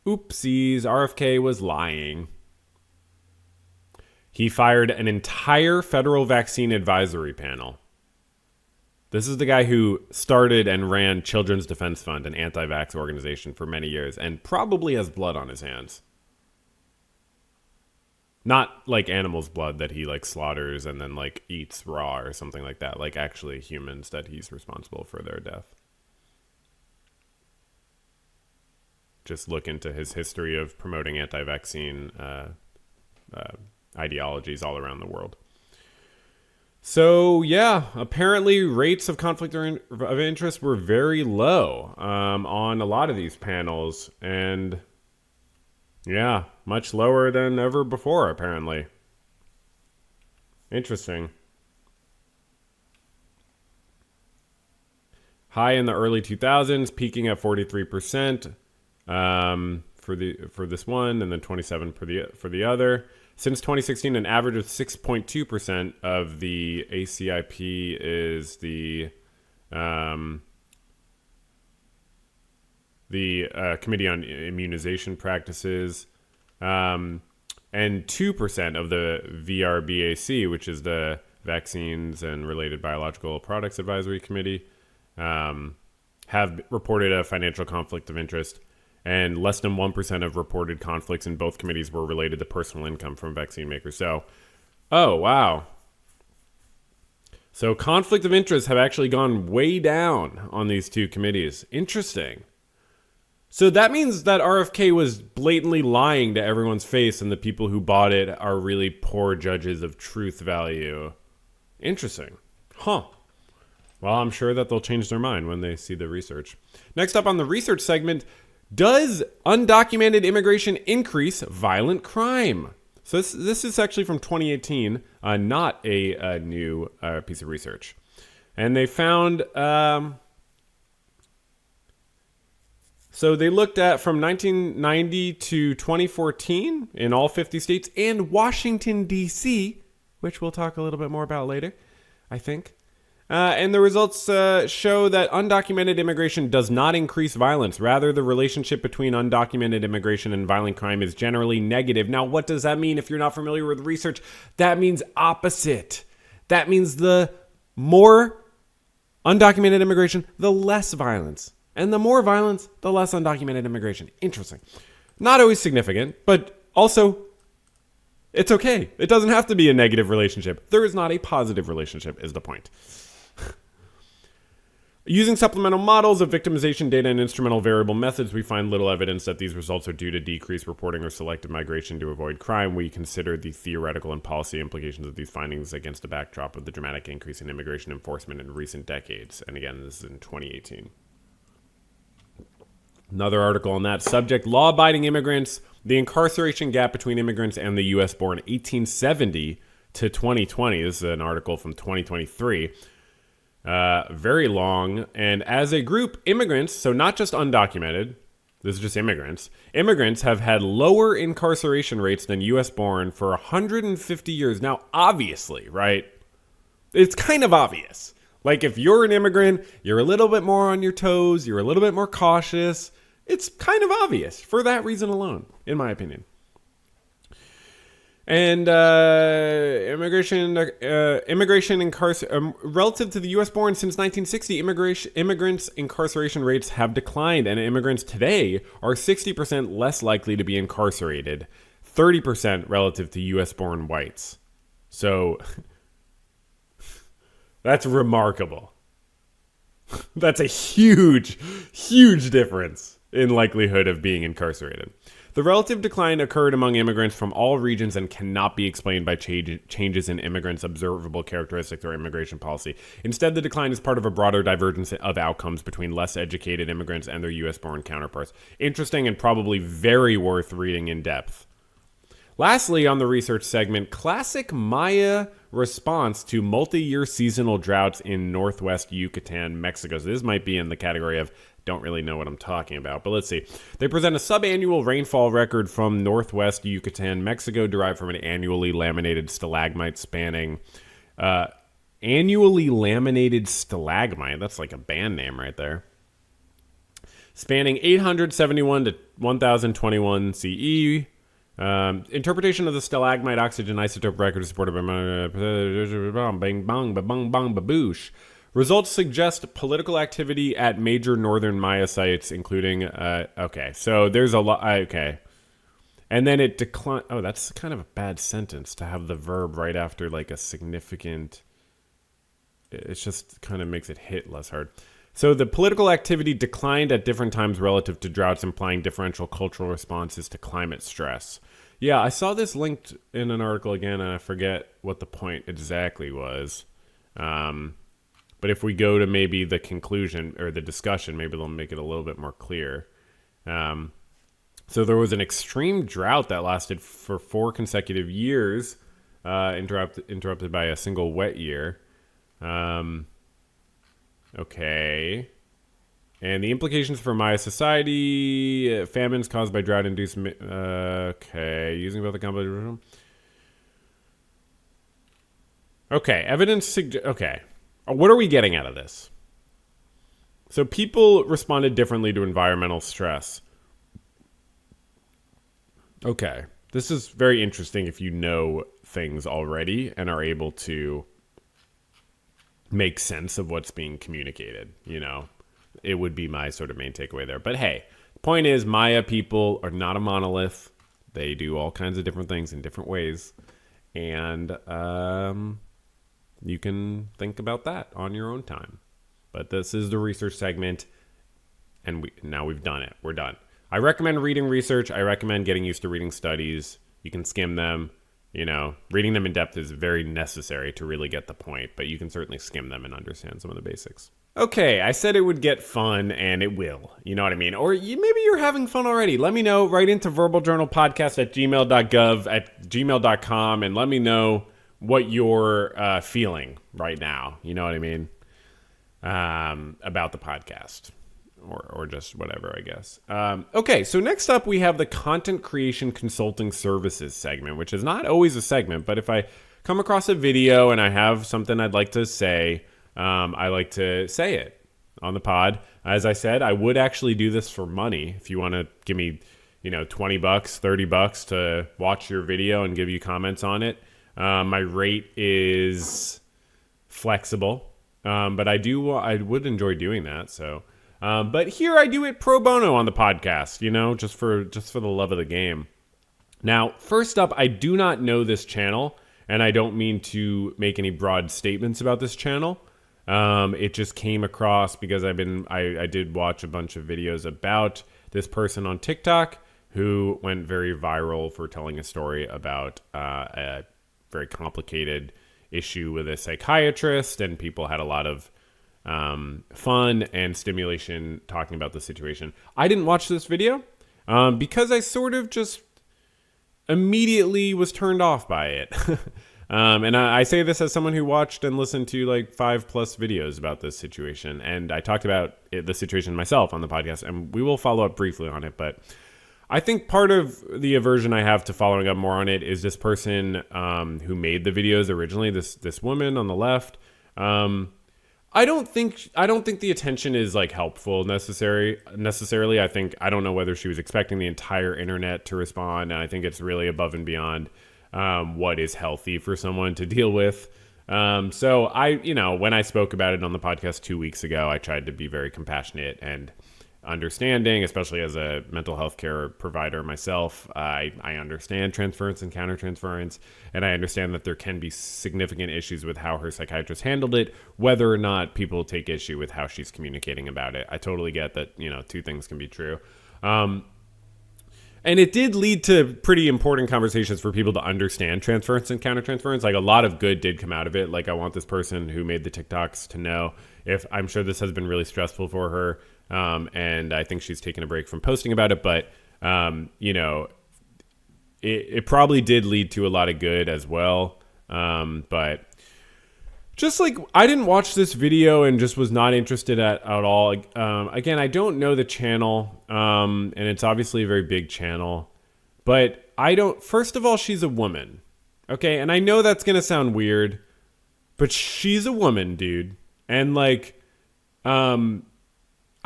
Oopsies, RFK was lying. He fired an entire federal vaccine advisory panel. This is the guy who started and ran Children's Defense Fund, an anti-vax organization, for many years, and probably has blood on his hands. Not like animals' blood that he like slaughters and then like eats raw or something like that. Like actually humans that he's responsible for their death. Just look into his history of promoting anti-vaccine ideologies all around the world. So, yeah, apparently rates of conflict of interest were very low on a lot of these panels. And, yeah, much lower than ever before, apparently. Interesting. High in the early 2000s, peaking at 43% for this one, and then 27% for the other. Since 2016, an average of 6.2% of the ACIP is the Committee on Immunization Practices, and 2% of the VRBAC, which is the Vaccines and Related Biological Products Advisory Committee, have reported a financial conflict of interest. And less than 1% of reported conflicts in both committees were related to personal income from vaccine makers. So, oh, wow. So conflict of interest have actually gone way down on these two committees. Interesting. So that means that RFK was blatantly lying to everyone's face, and the people who bought it are really poor judges of truth value. Interesting. Huh. Well, I'm sure that they'll change their mind when they see the research. Next up on the research segment, does undocumented immigration increase violent crime? So this is actually from 2018, not a new piece of research. And they found, so they looked at from 1990 to 2014 in all 50 states and Washington, D.C., which we'll talk a little bit more about later, I think. And the results show that undocumented immigration does not increase violence. Rather, the relationship between undocumented immigration and violent crime is generally negative. Now, what does that mean if you're not familiar with research? That means opposite. That means the more undocumented immigration, the less violence. And the more violence, the less undocumented immigration. Interesting. Not always significant, but also it's okay. It doesn't have to be a negative relationship. There is not a positive relationship, is the point. Using supplemental models of victimization data and instrumental variable methods, we find little evidence that these results are due to decreased reporting or selective migration to avoid crime. We consider the theoretical and policy implications of these findings against a backdrop of the dramatic increase in immigration enforcement in recent decades. And again, this is in 2018. Another article on that subject, law-abiding immigrants, the incarceration gap between immigrants and the U.S. born 1870 to 2020. This is an article from 2023. Very long. And as a group, immigrants, so not just undocumented, this is just immigrants have had lower incarceration rates than U.S. born for 150 years. Now, obviously, right? It's kind of obvious. Like if you're an immigrant, you're a little bit more on your toes, you're a little bit more cautious. It's kind of obvious for that reason alone, in my opinion. And relative to the U.S. born since 1960, immigrants' incarceration rates have declined, and immigrants today are 60% less likely to be incarcerated, 30% relative to U.S. born whites. So that's remarkable. That's a huge, huge difference in likelihood of being incarcerated. The relative decline occurred among immigrants from all regions and cannot be explained by changes in immigrants' observable characteristics or immigration policy. Instead, the decline is part of a broader divergence of outcomes between less educated immigrants and their U.S.-born counterparts. Interesting and probably very worth reading in depth. Lastly, on the research segment, classic Maya response to multi-year seasonal droughts in northwest Yucatan, Mexico. So this might be in the category of don't really know what I'm talking about, but let's see. They present a subannual rainfall record from northwest Yucatan, Mexico, derived from an annually laminated stalagmite spanning. Annually laminated stalagmite. That's like a band name right there. spanning 871 to 1021 CE. Interpretation of the stalagmite oxygen isotope record is supported by bang bang bang bang baboosh. Results suggest political activity at major northern Maya sites, including okay, so there's a lot. Okay, and then it declined. Oh, that's kind of a bad sentence to have the verb right after like a significant. It just kind of makes it hit less hard. So the political activity declined at different times relative to droughts, implying differential cultural responses to climate stress. Yeah, I saw this linked in an article again, and I forget what the point exactly was. But if we go to maybe the conclusion or the discussion, maybe they'll make it a little bit more clear. So there was an extreme drought that lasted for 4 consecutive years, interrupted by a single wet year. Okay. And the implications for Maya society, famines caused by drought-induced... okay, using both the complex... Okay, evidence... Okay. What are we getting out of this? So people responded differently to environmental stress. Okay. This is very interesting if you know things already and are able to make sense of what's being communicated, you know. It would be my sort of main takeaway there. But hey, the point is Maya people are not a monolith. They do all kinds of different things in different ways. And you can think about that on your own time. But this is the research segment. And now we've done it. We're done. I recommend reading research. I recommend getting used to reading studies. You can skim them. You know, reading them in depth is very necessary to really get the point, but you can certainly skim them and understand some of the basics. Okay, I said it would get fun, and it will. You know what I mean? Or maybe you're having fun already. Let me know. Write into verbaljournalpodcast@gmail.com, and let me know what you're feeling right now. You know what I mean? About the podcast. Or just whatever, I guess. Okay, so next up we have the Content Creation Consulting Services segment, which is not always a segment, but if I come across a video and I have something I'd like to say, I like to say it on the pod. As I said, I would actually do this for money. If you want to give me, $20, $30 to watch your video and give you comments on it. My rate is flexible, but I would enjoy doing that, so... but here I do it pro bono on the podcast, just for the love of the game. Now, first up, I do not know this channel, and I don't mean to make any broad statements about this channel. It just came across because I did watch a bunch of videos about this person on TikTok who went very viral for telling a story about a very complicated issue with a psychiatrist, and people had a lot of fun and stimulation talking about the situation. I didn't watch this video because I sort of just immediately was turned off by it. And I say this as someone who watched and listened to like 5+ videos about this situation. And I talked about the situation myself on the podcast, and we will follow up briefly on it. But I think part of the aversion I have to following up more on it is this person who made the videos originally, this woman on the left. I don't think the attention is like helpful necessarily. I don't know whether she was expecting the entire internet to respond, and I think it's really above and beyond what is healthy for someone to deal with. So when I spoke about it on the podcast 2 weeks ago, I tried to be very compassionate and understanding, especially as a mental health care provider myself. I understand transference and countertransference, and I understand that there can be significant issues with how her psychiatrist handled it, whether or not people take issue with how she's communicating about it. I totally get that, two things can be true. And it did lead to pretty important conversations for people to understand transference and countertransference. Like, a lot of good did come out of it. Like, I want this person who made the TikToks to know if I'm sure this has been really stressful for her. And I think she's taken a break from posting about it, but, it probably did lead to a lot of good as well. But just like, I didn't watch this video and just was not interested at all. Again, I don't know the channel, and it's obviously a very big channel, but first of all, she's a woman. Okay. And I know that's going to sound weird, but she's a woman, dude. And like,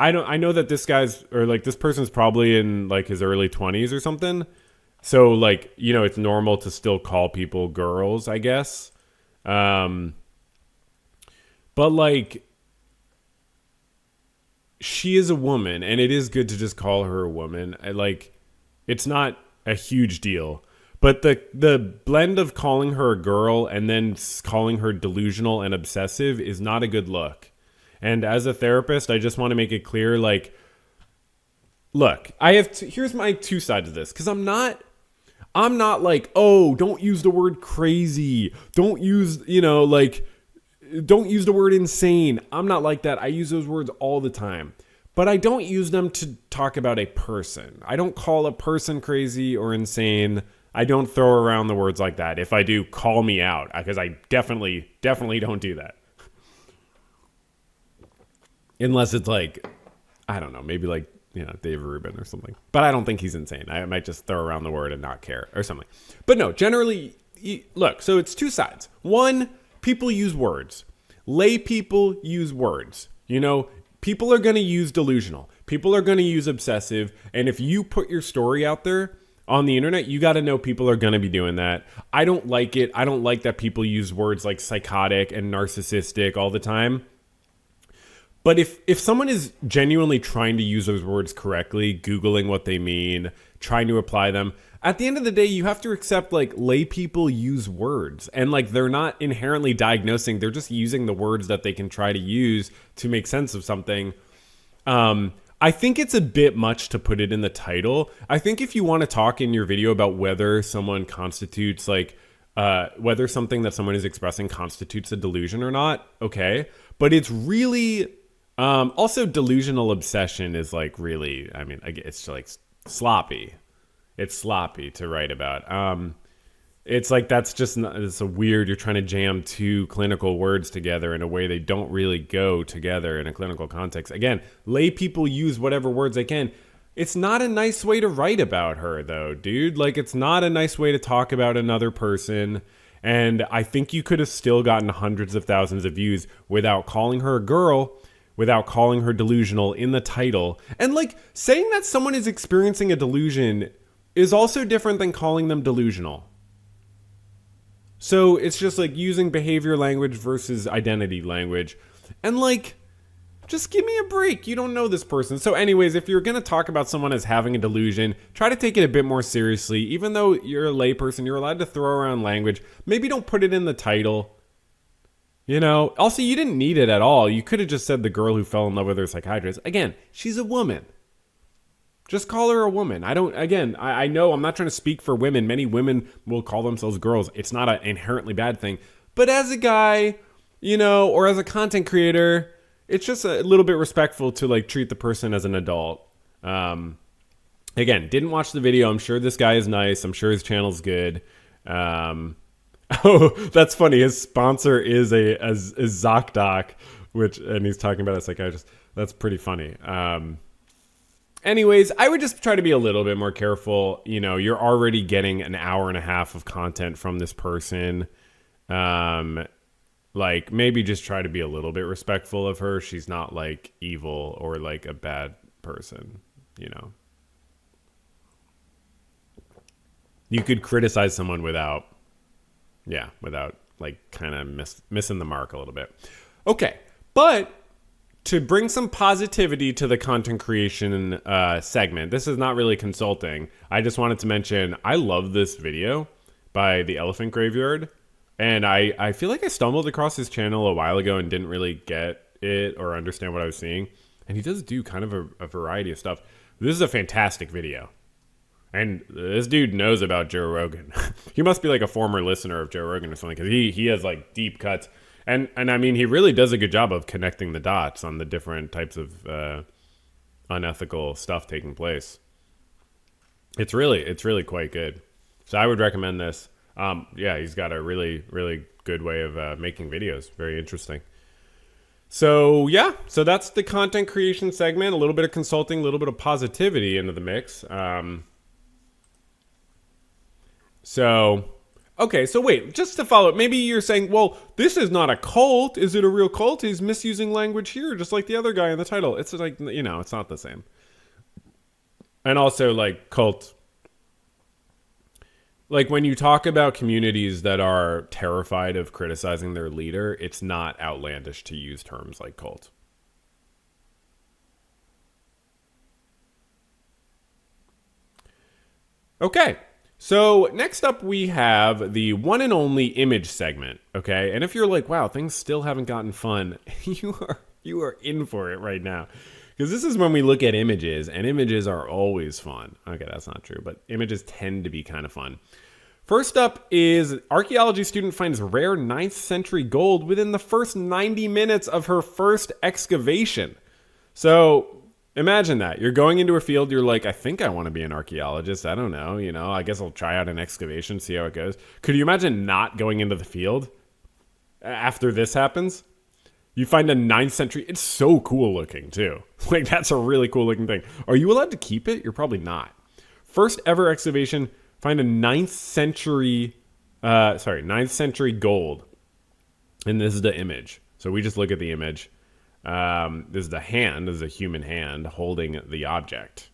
I know that this guy's, or like this person's probably in like his early 20s or something. So like, you know, it's normal to still call people girls, I guess. But like, she is a woman, and it is good to just call her a woman. Like, it's not a huge deal. But the blend of calling her a girl and then calling her delusional and obsessive is not a good look. And as a therapist, I just want to make it clear, like, look, here's my two sides of this, because I'm not like, oh, don't use the word crazy. Don't use, don't use the word insane. I'm not like that. I use those words all the time. But I don't use them to talk about a person. I don't call a person crazy or insane. I don't throw around the words like that. If I do, call me out, because I definitely don't do that. Unless it's like, I don't know, maybe like, Dave Rubin or something. But I don't think he's insane. I might just throw around the word and not care or something. But no, generally, look, so it's two sides. One, people use words. Lay people use words. People are going to use delusional. People are going to use obsessive. And if you put your story out there on the internet, you got to know people are going to be doing that. I don't like it. I don't like that people use words like psychotic and narcissistic all the time. But if someone is genuinely trying to use those words correctly, Googling what they mean, trying to apply them, at the end of the day, you have to accept, like, lay people use words. And, like, they're not inherently diagnosing. They're just using the words that they can try to use to make sense of something. I think it's a bit much to put it in the title. I think if you want to talk in your video about whether someone constitutes, like, whether something that someone is expressing constitutes a delusion or not, okay. But it's really... also, delusional obsession is like really, it's like sloppy. It's sloppy to write about. It's like that's just it's a weird. You're trying to jam two clinical words together in a way they don't really go together in a clinical context. Again, lay people use whatever words they can. It's not a nice way to write about her, though, dude. Like, it's not a nice way to talk about another person. And I think you could have still gotten hundreds of thousands of views without calling her a girl, without calling her delusional in the title. And like saying that someone is experiencing a delusion is also different than calling them delusional. So it's just like using behavior language versus identity language. And like, just give me a break. You don't know this person. So anyways, if you're going to talk about someone as having a delusion, try to take it a bit more seriously. Even though you're a layperson, you're allowed to throw around language. Maybe don't put it in the title. Also, you didn't need it at all. You could have just said the girl who fell in love with her psychiatrist. Again, she's a woman. Just call her a woman. I know I'm not trying to speak for women. Many women will call themselves girls. It's not an inherently bad thing. But as a guy, or as a content creator, it's just a little bit respectful to like treat the person as an adult. Again, didn't watch the video. I'm sure this guy is nice. I'm sure his channel's good. Oh, that's funny. His sponsor is a ZocDoc, and he's talking about a psychiatrist. That's pretty funny. Anyways, I would just try to be a little bit more careful. You're already getting an hour and a half of content from this person. Like, maybe just try to be a little bit respectful of her. She's not like evil or like a bad person, You could criticize someone without like kind of missing the mark a little bit. Okay, but to bring some positivity to the content creation segment, this is not really consulting. I just wanted to mention I love this video by The Elephant Graveyard. And I feel like I stumbled across his channel a while ago and didn't really get it or understand what I was seeing. And he does do kind of a variety of stuff. This is a fantastic video. And this dude knows about Joe Rogan. He must be like a former listener of Joe Rogan or something, because he has like deep cuts. And I mean, he really does a good job of connecting the dots on the different types of unethical stuff taking place. It's really quite good. So I would recommend this. He's got a really, really good way of making videos. Very interesting. So that's the content creation segment. A little bit of consulting, a little bit of positivity into the mix. So Okay, so wait, just to follow up, maybe you're saying, well, this is not a cult. Is it a real cult? He's misusing language here, just like the other guy in the title. It's like, it's not the same. And also, like, cult. Like, when you talk about communities that are terrified of criticizing their leader, it's not outlandish to use terms like cult. Okay. So next up we have the one and only image segment, okay? And if you're like, wow, things still haven't gotten fun, you are in for it right now. Because this is when we look at images, and images are always fun. Okay, that's not true, but images tend to be kind of fun. First up is archaeology student finds rare 9th century gold within the first 90 minutes of her first excavation. So imagine that. You're going into a field, you're like, I think I want to be an archaeologist. I don't know, I guess I'll try out an excavation, see how it goes. Could you imagine not going into the field after this happens? You find a 9th century, it's so cool looking too. Like, that's a really cool looking thing. Are you allowed to keep it? You're probably not. First ever excavation, find a 9th century gold. And this is the image. So we just look at the image. This is the hand. This is a human hand holding the object.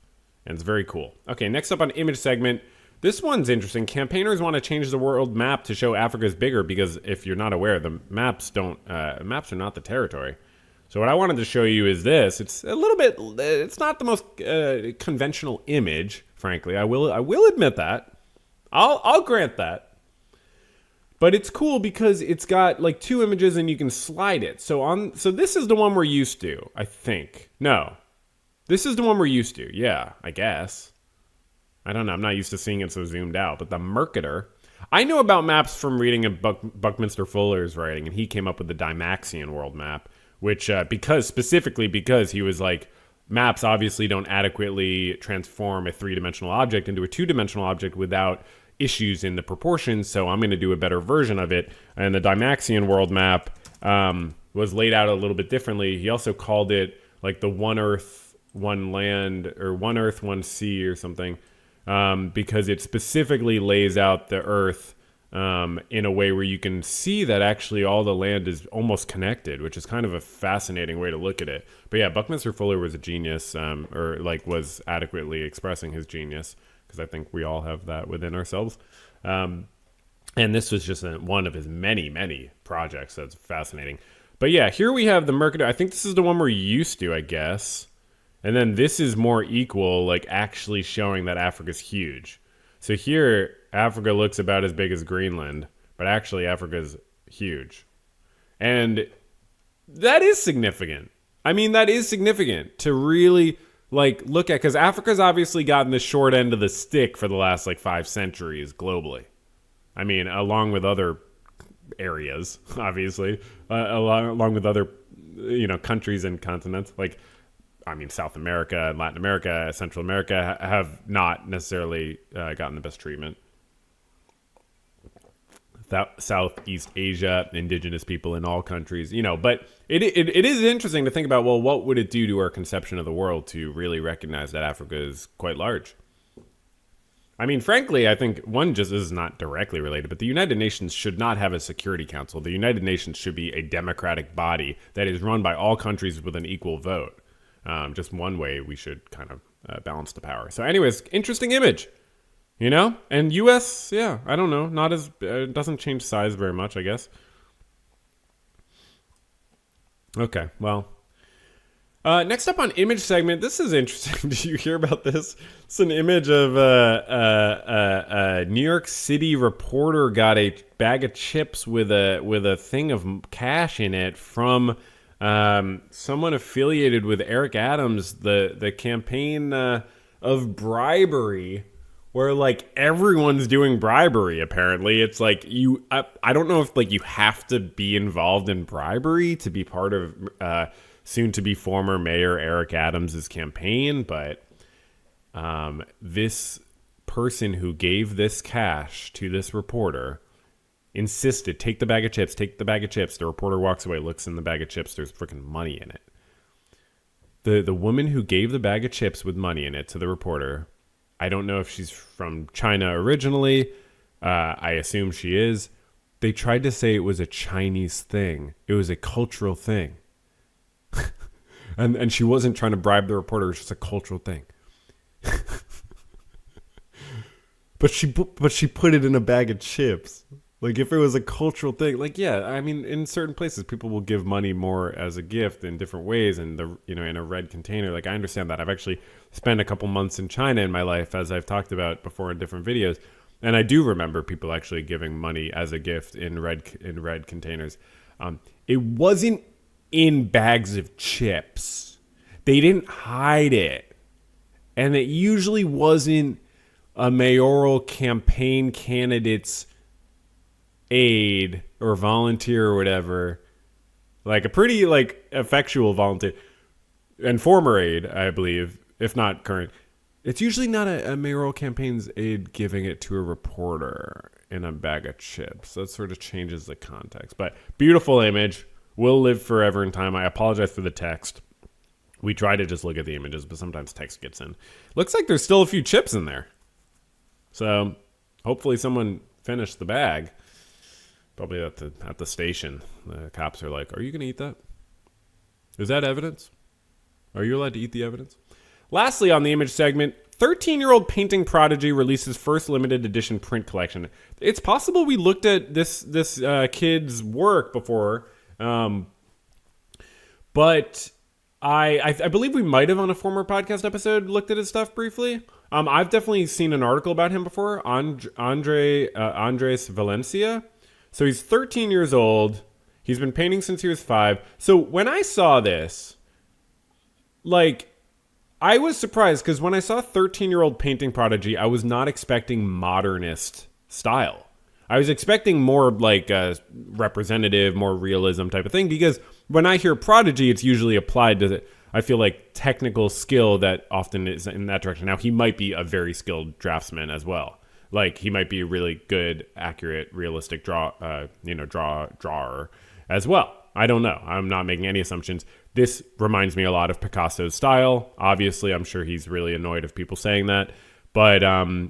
And it's very cool. Okay, next up on image segment. This one's interesting. Campaigners want to change the world map to show Africa's bigger because if you're not aware, the maps are not the territory. So what I wanted to show you is this. It's a little bit, it's not the most conventional image, frankly. I will admit that. I'll grant that. But it's cool because it's got like 2 images and you can slide it. So this is the one we're used to, I think. No. This is the one we're used to. Yeah, I guess. I don't know. I'm not used to seeing it so zoomed out. But the Mercator. I know about maps from reading a Buckminster Fuller's writing, and he came up with the Dymaxion world map, which specifically because he was like, maps obviously don't adequately transform a 3-dimensional object into a 2-dimensional object without issues in the proportions, so I'm going to do a better version of it. And the Dymaxion world map was laid out a little bit differently. He also called it like the one Earth, one land, or one Earth, one sea or something, because it specifically lays out the Earth in a way where you can see that actually all the land is almost connected, which is kind of a fascinating way to look at it. But yeah, Buckminster Fuller was a genius, or like was adequately expressing his genius, because I think we all have that within ourselves. And this was just one of his many, many projects. That's fascinating. But yeah, here we have the Mercator. I think this is the one we're used to, I guess. And then this is more equal, like actually showing that Africa's huge. So here, Africa looks about as big as Greenland, but actually Africa's huge. And that is significant. I mean, that is significant to really like look at, because Africa's obviously gotten the short end of the stick for the last like 5 centuries globally. I mean, along with other areas, obviously, along with other, countries and continents. Like, I mean, South America, Latin America, Central America have not necessarily gotten the best treatment. Southeast Asia, indigenous people in all countries, but it is interesting to think about, well, what would it do to our conception of the world to really recognize that Africa is quite large? I mean, frankly, I think one just is not directly related, but the United Nations should not have a Security Council. The United Nations should be a democratic body that is run by all countries with an equal vote. Just one way we should kind of balance the power. So anyways, interesting image. And U.S., yeah, I don't know. Not as, doesn't change size very much, I guess. Okay, well. Next up on image segment, this is interesting. Did you hear about this? It's an image of a New York City reporter got a bag of chips with a thing of cash in it from someone affiliated with Eric Adams, the campaign of bribery, where like everyone's doing bribery. Apparently, it's like I don't know if like you have to be involved in bribery to be part of soon to be former Mayor Eric Adams' campaign, but this person who gave this cash to this reporter insisted, take the bag of chips, take the bag of chips. The reporter walks away, looks in the bag of chips. There's freaking money in it. The woman who gave the bag of chips with money in it to the reporter, I don't know if she's from China originally, I assume she is. They tried to say it was a Chinese thing. It was a cultural thing. and she wasn't trying to bribe the reporter. It was just a cultural thing. But she put it in a bag of chips. Like, if it was a cultural thing, like, yeah, I mean, in certain places, people will give money more as a gift in different ways, and in a red container. Like, I understand that. I've actually spent a couple months in China in my life, as I've talked about before in different videos, and I do remember people actually giving money as a gift in red containers. It wasn't in bags of chips. They didn't hide it, and it usually wasn't a mayoral campaign candidate's aide or volunteer or whatever, like a pretty effectual volunteer and former aide, I believe, if not current. It's usually not a mayoral campaign's aide giving it to a reporter in a bag of chips. That sort of changes the context. But beautiful image, will live forever in time. I apologize for the text. We try to just look at the images, but sometimes text gets in. Looks like there's still a few chips in there. So hopefully someone finished the bag. Probably at the station. The cops are like, "Are you going to eat that? Is that evidence? Are you allowed to eat the evidence?" Lastly, on the image segment, 13-year-old painting prodigy releases first limited edition print collection. It's possible we looked at this kid's work before, but I believe we might have on a former podcast episode looked at his stuff briefly. I've definitely seen an article about him before. Andres Valencia. So he's 13 years old. He's been painting since he was 5. So when I saw this, I was surprised because when I saw 13-year-old painting prodigy, I was not expecting modernist style. I was expecting more like a representative, more realism type of thing, because when I hear prodigy, it's usually applied to, I feel like, technical skill that often is in that direction. Now, he might be a very skilled draftsman as well. Like, he might be a really good, accurate, realistic drawer as well. I don't know. I'm not making any assumptions. This reminds me a lot of Picasso's style. Obviously, I'm sure he's really annoyed of people saying that, but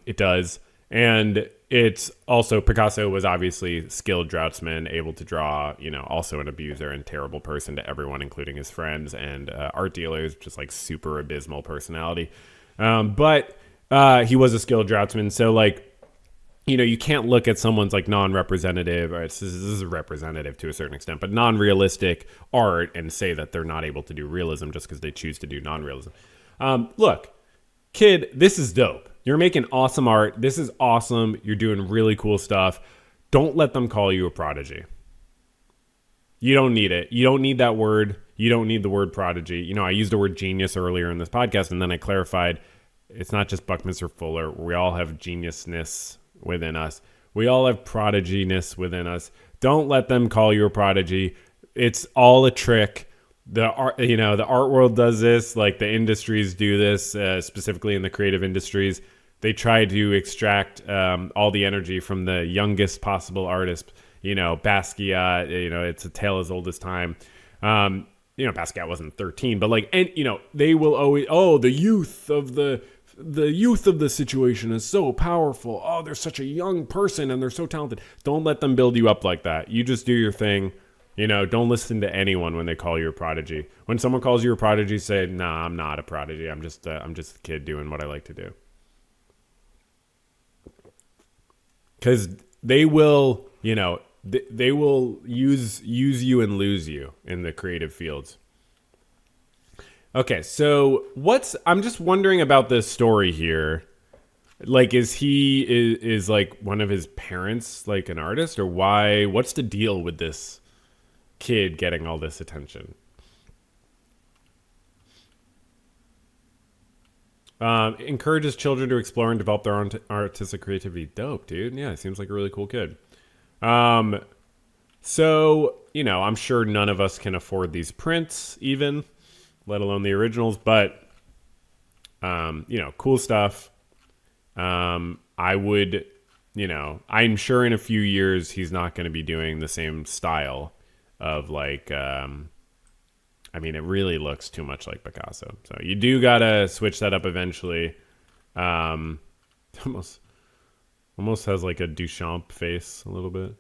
it does. And it's also, Picasso was obviously a skilled draftsman, able to draw, also an abuser and terrible person to everyone, including his friends and art dealers, just like super abysmal personality. But he was a skilled draftsman. So you can't look at someone's non-representative, or this is representative to a certain extent, but non-realistic art and say that they're not able to do realism just because they choose to do non-realism. Look, kid, this is dope. You're making awesome art. This is awesome. You're doing really cool stuff. Don't let them call you a prodigy. You don't need it. You don't need that word. You don't need the word prodigy. I used the word genius earlier in this podcast, and then I clarified it's not just Buckminster Fuller. We all have geniusness within us. We all have prodigyness within us. Don't let them call you a prodigy. It's all a trick. The art world does this. The industries do this, specifically in the creative industries. They try to extract all the energy from the youngest possible artist. Basquiat. It's a tale as old as time. Basquiat wasn't 13, but they will always. The youth of the situation is so powerful. Oh, they're such a young person and they're so talented. Don't let them build you up like that. You just do your thing. Don't listen to anyone when they call you a prodigy. When someone calls you a prodigy, say, "Nah, I'm not a prodigy. I'm just a kid doing what I like to do." Because they will, they will use you and lose you in the creative fields. Okay, so I'm just wondering about this story here. Is one of his parents an artist, or why? What's the deal with this kid getting all this attention? Encourages children to explore and develop their own artistic creativity. Dope, dude. Yeah, seems like a really cool kid. So, I'm sure none of us can afford these prints even, let alone the originals, but, cool stuff. I would, I'm sure in a few years he's not going to be doing the same style of it really looks too much like Picasso. So you do got to switch that up eventually. Almost Almost has like a Duchamp face a little bit.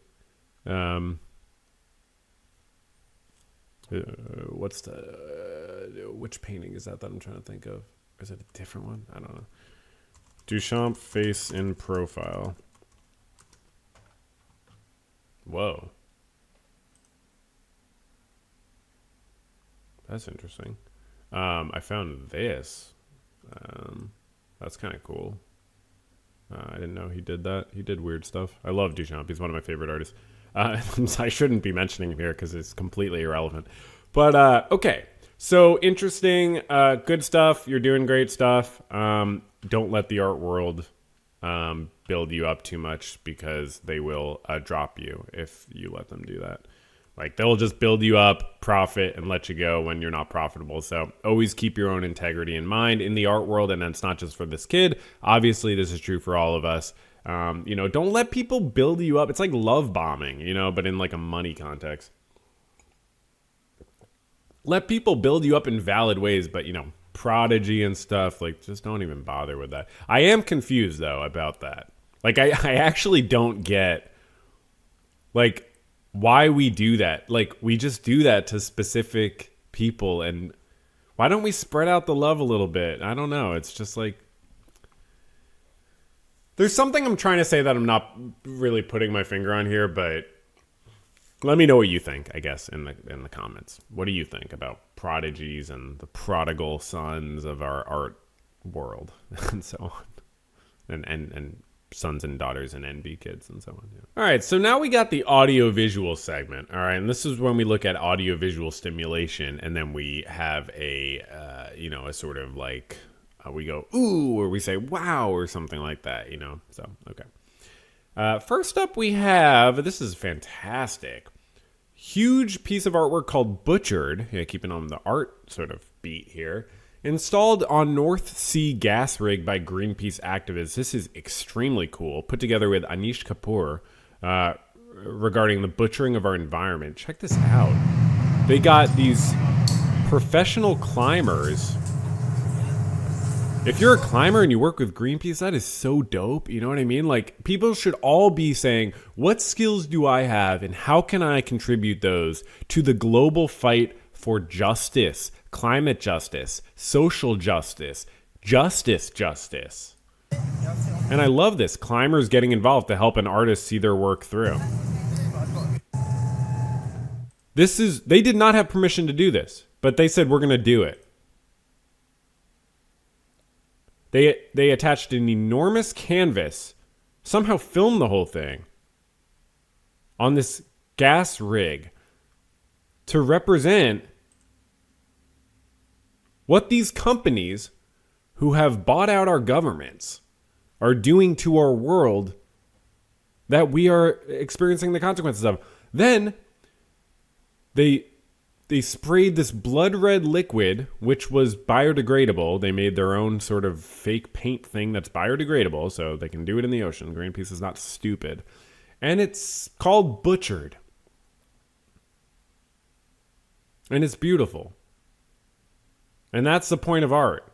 What's the which painting is that I'm trying to think of? Or is it a different one? I don't know. Duchamp face in profile. Whoa. That's interesting. I found this. That's kind of cool. I didn't know he did that. He did weird stuff. I love Duchamp. He's one of my favorite artists. I shouldn't be mentioning him here because it's completely irrelevant. But okay. So interesting. Good stuff. You're doing great stuff. Don't let the art world build you up too much, because they will drop you if you let them do that. Like, they'll just build you up, profit, and let you go when you're not profitable. So always keep your own integrity in mind in the art world. And that's not just for this kid. Obviously, this is true for all of us. Don't let people build you up. It's like love bombing, but in like a money context. Let people build you up in valid ways, but, prodigy and stuff, like, just don't even bother with that. I am confused, though, about that. Like, I actually don't get, like, why we do that. Like, we just do that to specific people, and why don't we spread out the love a little bit? I don't know. It's just like, there's something I'm trying to say that I'm not really putting my finger on here, but let me know what you think, I guess, in the comments. What do you think about prodigies and the prodigal sons of our art world and so on, and sons and daughters and NB kids and so on. Yeah. All right, so now we got the audiovisual segment. All right, and this is when we look at audiovisual stimulation, and then we have a sort of like we go ooh, or we say wow, or something like that. So okay. First up, we have, this is fantastic, huge piece of artwork called Butchered. Yeah, keeping on the art sort of beat here. Installed on North Sea gas rig by Greenpeace activists. This is extremely cool. Put together with Anish Kapoor regarding the butchering of our environment. Check this out. They got these professional climbers. If you're a climber and you work with Greenpeace, that is so dope. You know what I mean? Like, people should all be saying, what skills do I have and how can I contribute those to the global fight for justice, climate justice, social justice, justice. And I love this. Climbers getting involved to help an artist see their work through. They did not have permission to do this, but they said, we're going to do it. They attached an enormous canvas, somehow filmed the whole thing on this gas rig to represent what these companies who have bought out our governments are doing to our world that we are experiencing the consequences of. Then they sprayed this blood red liquid, which was biodegradable. They made their own sort of fake paint thing that's biodegradable, so they can do it in the ocean. Greenpeace is not stupid. And it's called Butchered. And it's beautiful. And that's the point of art.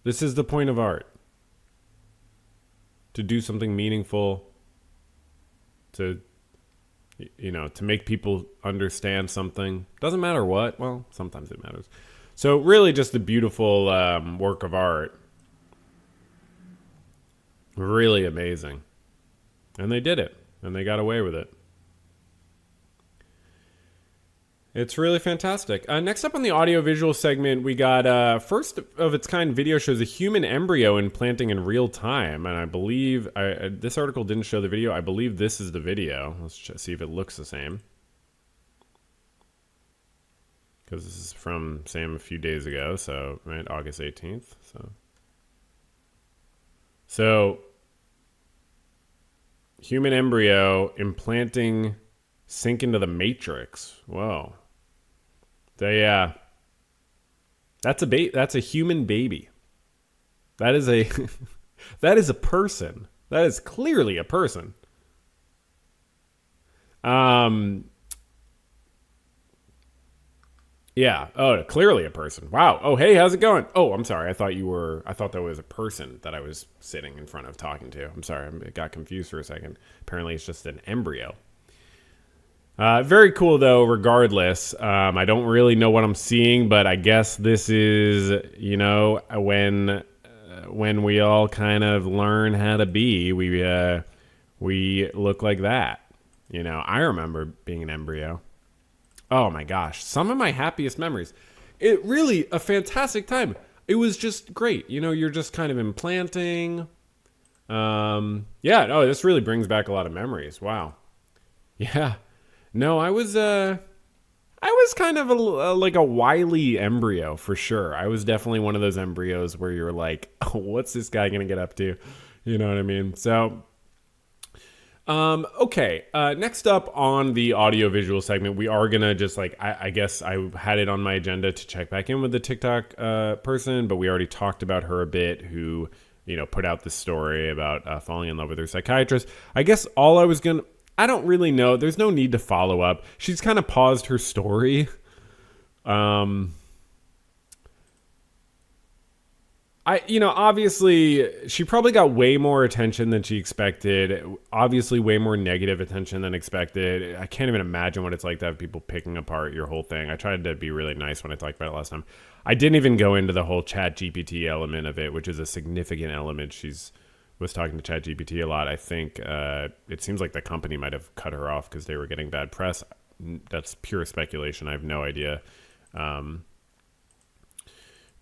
This is the point of art. To do something meaningful, to make people understand something. Doesn't matter what. Well, sometimes it matters. So really just a beautiful work of art. Really amazing. And they did it. And they got away with it. It's really fantastic. Next up on the audiovisual segment, we got first of its kind video shows a human embryo implanting in real time. And I believe, this article didn't show the video. I believe this is the video. Let's see if it looks the same. Because this is from, Sam, a few days ago. So, right, August 18th. So human embryo implanting sync into the matrix. Whoa. That's a human baby. That is a that is a person. That is clearly a person. Yeah. Oh, clearly a person. Wow. Oh, hey, how's it going? Oh, I'm sorry. I thought that was a person that I was sitting in front of talking to. I'm sorry. I got confused for a second. Apparently, it's just an embryo. Very cool, though, regardless. I don't really know what I'm seeing, but I guess this is, when we all kind of learn how to be, we look like that. I remember being an embryo. Oh my gosh, some of my happiest memories. It really a fantastic time. It was just great. You're just kind of implanting. Yeah, no, this really brings back a lot of memories. Wow. Yeah. No, I was kind of like a wily embryo for sure. I was definitely one of those embryos where you're like, oh, what's this guy going to get up to? You know what I mean? So okay. Next up on the audiovisual segment, we are gonna just I guess I had it on my agenda to check back in with the TikTok person, but we already talked about her a bit. Who put out this story about falling in love with her psychiatrist. I guess I don't really know. There's no need to follow up. She's kind of paused her story. Obviously, she probably got way more attention than she expected. Obviously, way more negative attention than expected. I can't even imagine what it's like to have people picking apart your whole thing. I tried to be really nice when I talked about it last time. I didn't even go into the whole Chat GPT element of it, which is a significant element. She's was talking to Chat GPT a lot. I think it seems like the company might have cut her off because they were getting bad press. That's pure speculation. I have no idea.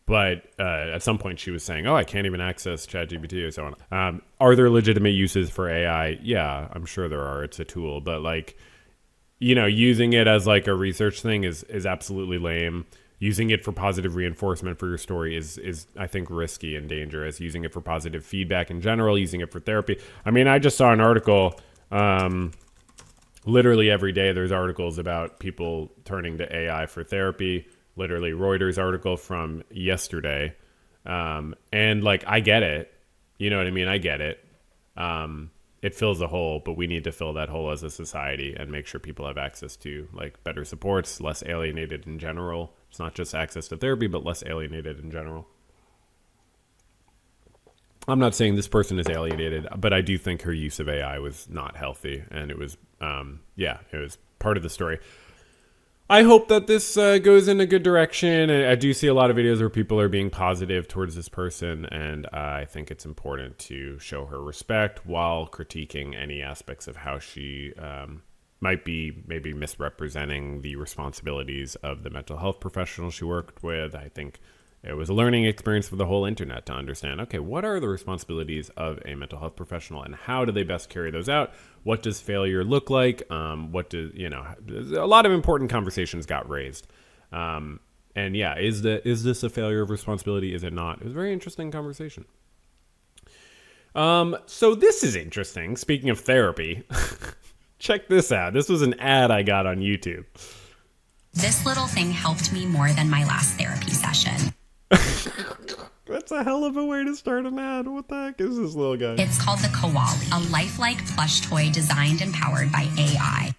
But at some point she was saying, oh, I can't even access ChatGPT or so on. Are there legitimate uses for AI? Yeah, I'm sure there are. It's a tool. But using it as like a research thing is absolutely lame. Using it for positive reinforcement for your story is I think risky and dangerous. Using it for positive feedback in general, using it for therapy. I mean, I just saw an article, literally every day there's articles about people turning to AI for therapy. Literally Reuters article from yesterday. And I get it. You know what I mean? I get it. It fills a hole, but we need to fill that hole as a society and make sure people have access to better supports, less alienated in general. It's not just access to therapy, but less alienated in general. I'm not saying this person is alienated, but I do think her use of AI was not healthy. And it was, it was part of the story. I hope that this goes in a good direction. I do see a lot of videos where people are being positive towards this person, and I think it's important to show her respect while critiquing any aspects of how she might be maybe misrepresenting the responsibilities of the mental health professional she worked with. I think it was a learning experience for the whole internet to understand, okay, what are the responsibilities of a mental health professional and how do they best carry those out? What does failure look like? A lot of important conversations got raised. And yeah, is this a failure of responsibility? Is it not? It was a very interesting conversation. So this is interesting. Speaking of therapy, check this out. This was an ad I got on YouTube. This little thing helped me more than my last therapy session. That's a hell of a way to start an ad. What the heck is this little guy? It's called the koala, a lifelike plush toy designed and powered by AI.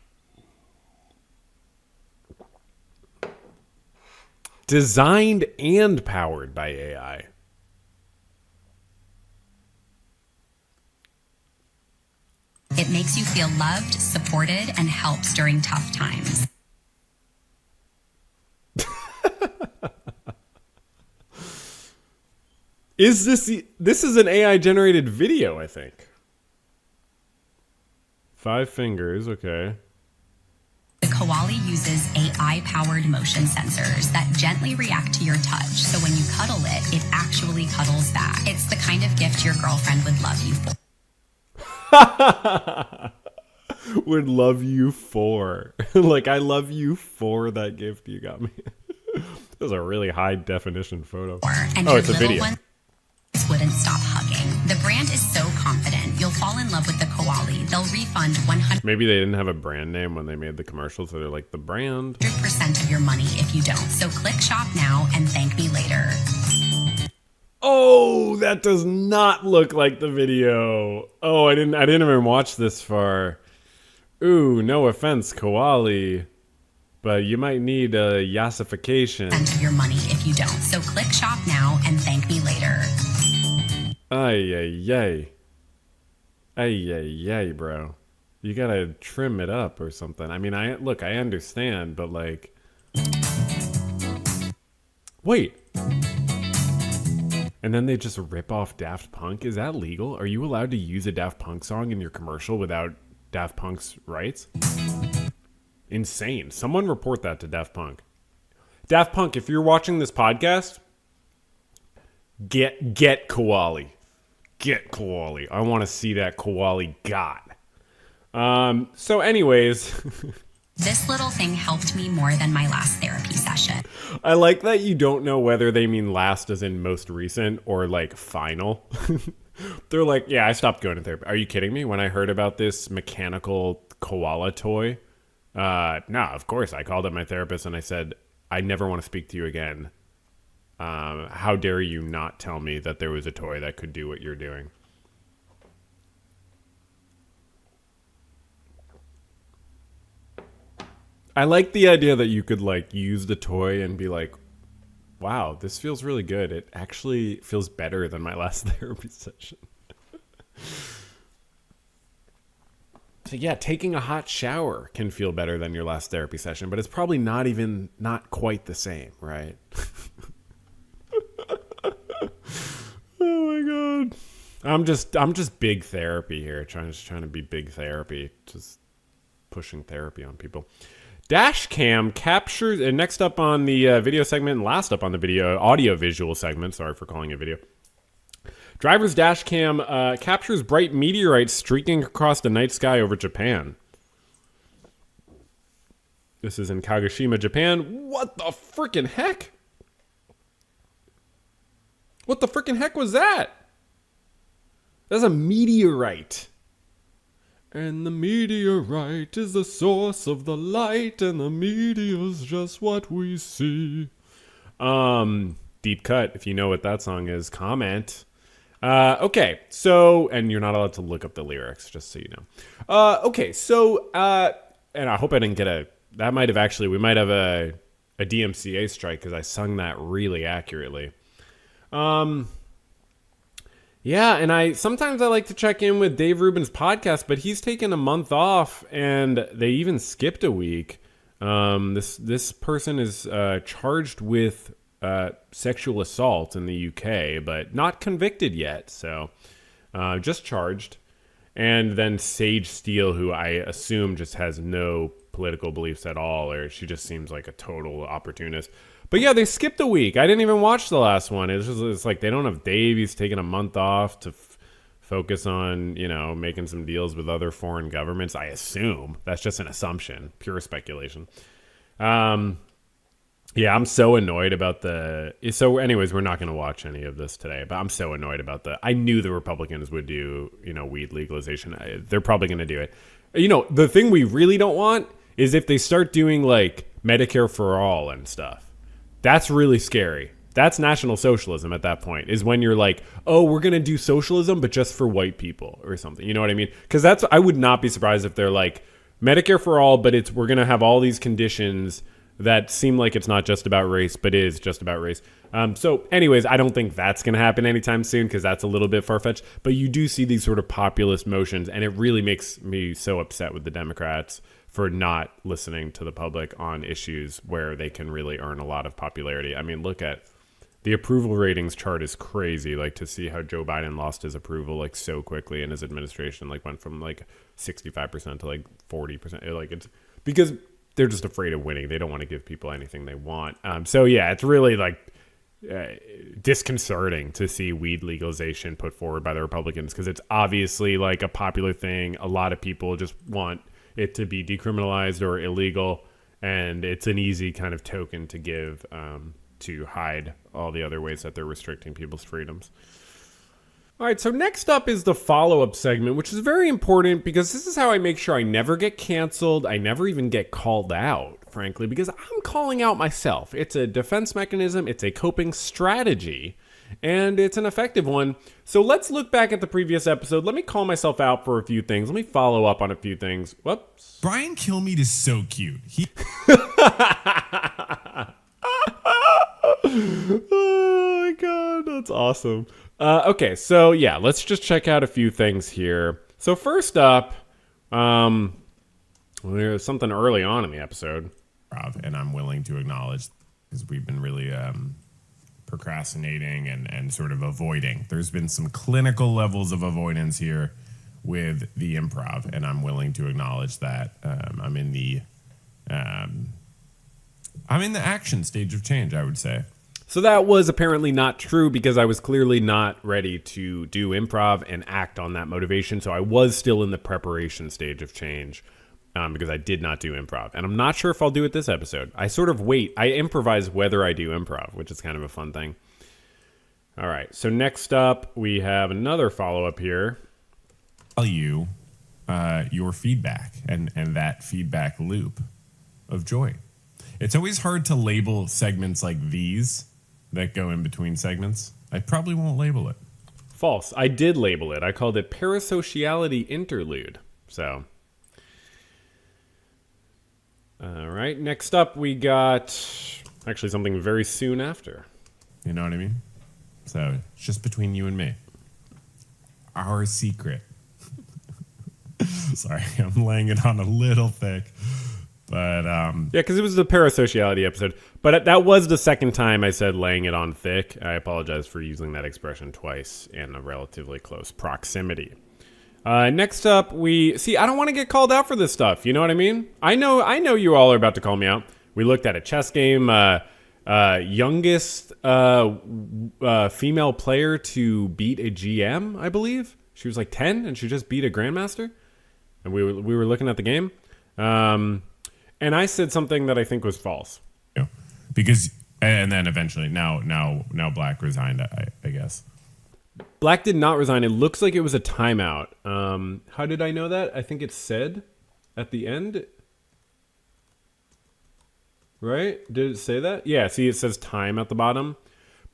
Designed and powered by AI. It makes you feel loved, supported, and helps during tough times. This is an AI generated video, I think. 5 fingers, okay. The koala uses AI-powered motion sensors that gently react to your touch, so when you cuddle it, it actually cuddles back. It's the kind of gift your girlfriend would love you for. Would love you for. I love you for that gift you got me. This is a really high definition photo. And it's a video. Wouldn't stop hugging. The brand is so confident you'll fall in love with the koala. They'll refund 100%. Maybe they didn't have a brand name when they made the commercial, so they're like, the brand. 100% of your money if you don't. So click shop now and thank me later. Oh, that does not look like the video. Oh, I didn't even watch this far. Ooh, no offense, koala. but you might need a yassification. Of your money if you don't. So click shop now and thank me later. Ay, ay, ay. Ay, ay, ay, bro. You gotta trim it up or something. I mean, I understand, but like... Wait. And then they just rip off Daft Punk? Is that legal? Are you allowed to use a Daft Punk song in your commercial without Daft Punk's rights? Insane. Someone report that to Daft Punk. Daft Punk, if you're watching this podcast, get koala. Get koala. I want to see that koala got. So anyways... This little thing helped me more than my last therapy session. I like that you don't know whether they mean last as in most recent or like final. They're like, yeah, I stopped going to therapy. Are you kidding me? When I heard about this mechanical koala toy, of course. I called up my therapist and I said, I never want to speak to you again. How dare you not tell me that there was a toy that could do what you're doing? I like the idea that you could like use the toy and be like, wow, this feels really good. It actually feels better than my last therapy session. So yeah, taking a hot shower can feel better than your last therapy session, but it's probably not quite the same, right? Oh my God. I'm just big therapy here, trying to be big therapy, just pushing therapy on people. Dash cam captures, and next up on the video segment, and last up on the video, audio-visual segment, sorry for calling it video. Driver's dash cam captures bright meteorites streaking across the night sky over Japan. This is in Kagoshima, Japan. What the frickin' heck? What the frickin' heck was that? That's a meteorite. And the meteorite is the source of the light, and the meteor's just what we see. Deep cut. If you know what that song is, comment. Okay, so, and you're not allowed to look up the lyrics, just so you know. Okay, so, and I hope I didn't get we might have a DMCA strike because I sung that really accurately. Yeah, and sometimes I like to check in with Dave Rubin's podcast, but he's taken a month off, and they even skipped a week. This person is charged with sexual assault in the UK, but not convicted yet, so just charged. And then Sage Steele, who I assume just has no political beliefs at all, or she just seems like a total opportunist. But yeah, they skipped a week. I didn't even watch the last one. It's like they don't have Dave. He's taking a month off to focus on, making some deals with other foreign governments. I assume. That's just an assumption. Pure speculation. Yeah, I'm so annoyed about so anyways, we're not going to watch any of this today, but I'm so annoyed about I knew the Republicans would do, weed legalization. They're probably going to do it. The thing we really don't want is if they start doing like Medicare for all and stuff. That's really scary. That's National Socialism at that point, is when you're like, oh, we're going to do socialism, but just for white people or something. You know what I mean? Because I would not be surprised if they're like Medicare for all, but we're going to have all these conditions that seem like it's not just about race, but is just about race. So anyways, I don't think that's going to happen anytime soon because that's a little bit far-fetched. But you do see these sort of populist motions, and it really makes me so upset with the Democrats for not listening to the public on issues where they can really earn a lot of popularity. I mean, look at the approval ratings chart is crazy. Like to see how Joe Biden lost his approval like so quickly in his administration, like went from like 65% to like 40%. Like it's because they're just afraid of winning. They don't want to give people anything they want. So yeah, it's really like disconcerting to see weed legalization put forward by the Republicans because it's obviously like a popular thing. A lot of people just want it to be decriminalized or illegal, and it's an easy kind of token to give to hide all the other ways that they're restricting people's freedoms. All right, so next up is the follow-up segment, which is very important because this is how I make sure I never get canceled. I never even get called out, frankly, because I'm calling out myself. It's a defense mechanism. It's a coping strategy. and it's an effective one. So let's look back at the previous episode. Let me call myself out for a few things. Let me follow up on a few things. Whoops. Brian Kilmeade is so cute. Oh my god, that's awesome. Okay, so yeah, let's just check out a few things here. So first up, there's something early on in the episode. And I'm willing to acknowledge, because we've been really procrastinating and sort of avoiding. There's been some clinical levels of avoidance here with the improv, and I'm willing to acknowledge that. I'm in the action stage of change, I would say. So that was apparently not true, because I was clearly not ready to do improv and act on that motivation. So I was still in the preparation stage of change, because I did not do improv. And I'm not sure if I'll do it this episode. I sort of wait. I improvise whether I do improv, which is kind of a fun thing. All right. So next up, we have another follow-up here. Value your feedback and that feedback loop of joy. It's always hard to label segments like these that go in between segments. I probably won't label it. False. I did label it. I called it parasociality interlude. So, all right. Next up, we got actually something very soon after. You know what I mean? So it's just between you and me. Our secret. Sorry, I'm laying it on a little thick. But yeah, because it was the parasociality episode. But that was the second time I said laying it on thick. I apologize for using that expression twice in a relatively close proximity. Next up, I don't want to get called out for this stuff. You know what I mean? I know you all are about to call me out. We looked at a chess game. Youngest female player to beat a GM, I believe. She was like 10, and she just beat a grandmaster. And we were looking at the game. And I said something that I think was false. Yeah, because and then eventually now Black resigned. I guess Black did not resign. It looks like it was a timeout. How did I know that? I think it said at the end. Right? Did it say that? Yeah. See, it says time at the bottom.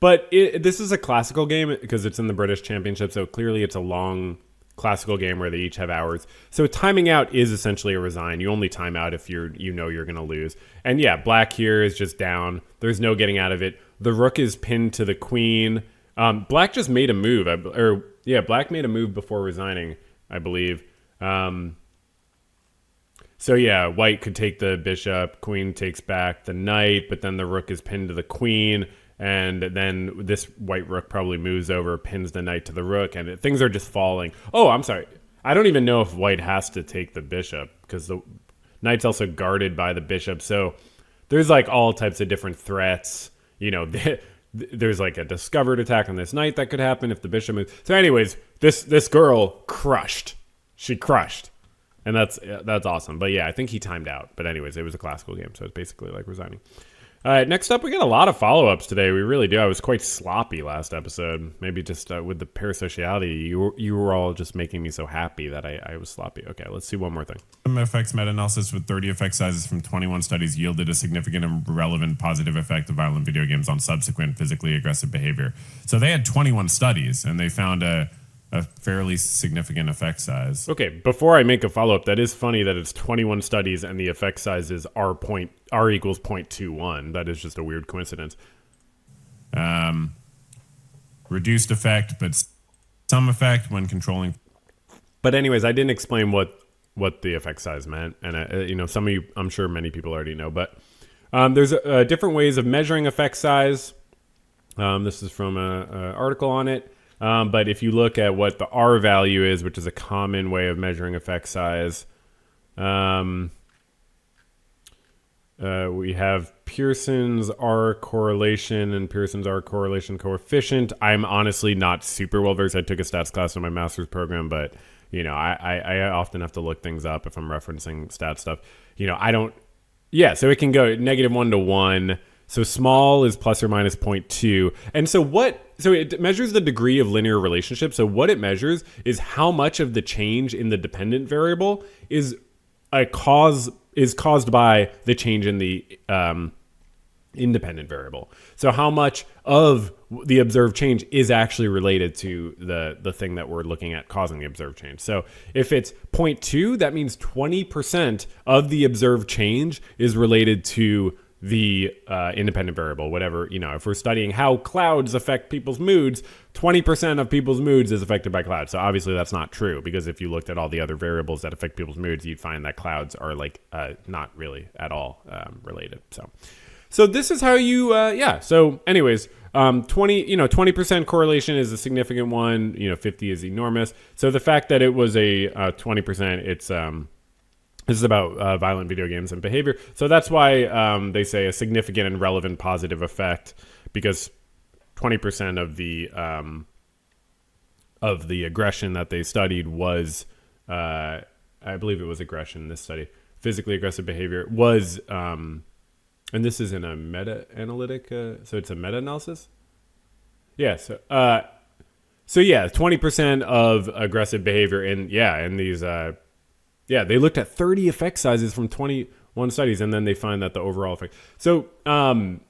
But this is a classical game because it's in the British Championship. So clearly, it's a long classical game where they each have hours. So timing out is essentially a resign. You only time out if you're going to lose. And yeah, Black here is just down. There's no getting out of it. The rook is pinned to the queen. Black just made a move. Black made a move before resigning, I believe. So yeah, white could take the bishop. Queen takes back the knight, but then the rook is pinned to the queen. And then this white rook probably moves over, pins the knight to the rook, and things are just falling. Oh, I'm sorry. I don't even know if white has to take the bishop because the knight's also guarded by the bishop. So there's like all types of different threats. You know, there's like a discovered attack on this knight that could happen if the bishop moves. So anyways, this girl crushed. She crushed. And that's awesome. But yeah, I think he timed out. But anyways, it was a classical game, so it's basically like resigning. All right, next up, we got a lot of follow-ups today. We really do. I was quite sloppy last episode. Maybe just with the parasociality, you were all just making me so happy that I was sloppy. Okay, let's see one more thing. Effects meta-analysis with 30 effect sizes from 21 studies yielded a significant and relevant positive effect of violent video games on subsequent physically aggressive behavior. So they had 21 studies, and they found a fairly significant effect size. Okay, before I make a follow-up, that is funny that it's 21 studies and the effect size is R equals 0.21. That is just a weird coincidence. Reduced effect, but some effect when controlling. But anyways, I didn't explain what the effect size meant. And, some of you, I'm sure many people already know. But there's different ways of measuring effect size. This is from an article on it. But if you look at what the R value is, which is a common way of measuring effect size, we have Pearson's R correlation and Pearson's R correlation coefficient. I'm honestly not super well versed. I took a stats class in my master's program, but I often have to look things up if I'm referencing stat stuff. So it can go -1 to 1. So small is plus or minus 0.2. And so it measures the degree of linear relationship. So what it measures is how much of the change in the dependent variable is caused by the change in the independent variable. So how much of the observed change is actually related to the thing that we're looking at causing the observed change. So if it's 0.2, that means 20% of the observed change is related to the independent variable, whatever, if we're studying how clouds affect people's moods, 20% of people's moods is affected by clouds. So obviously that's not true, because if you looked at all the other variables that affect people's moods, you'd find that clouds are not really at all related. So this is how you, So anyways, 20% correlation is a significant one. 50 is enormous. So the fact that it was a 20%, this is about violent video games and behavior. So that's why they say a significant and relevant positive effect, because 20% of the aggression that they studied was, I believe it was aggression in this study, physically aggressive behavior was, and this is in a meta-analytic, so it's a meta-analysis? Yeah, so 20% of aggressive behavior in these... they looked at 30 effect sizes from 21 studies, and then they find that the overall effect. So, and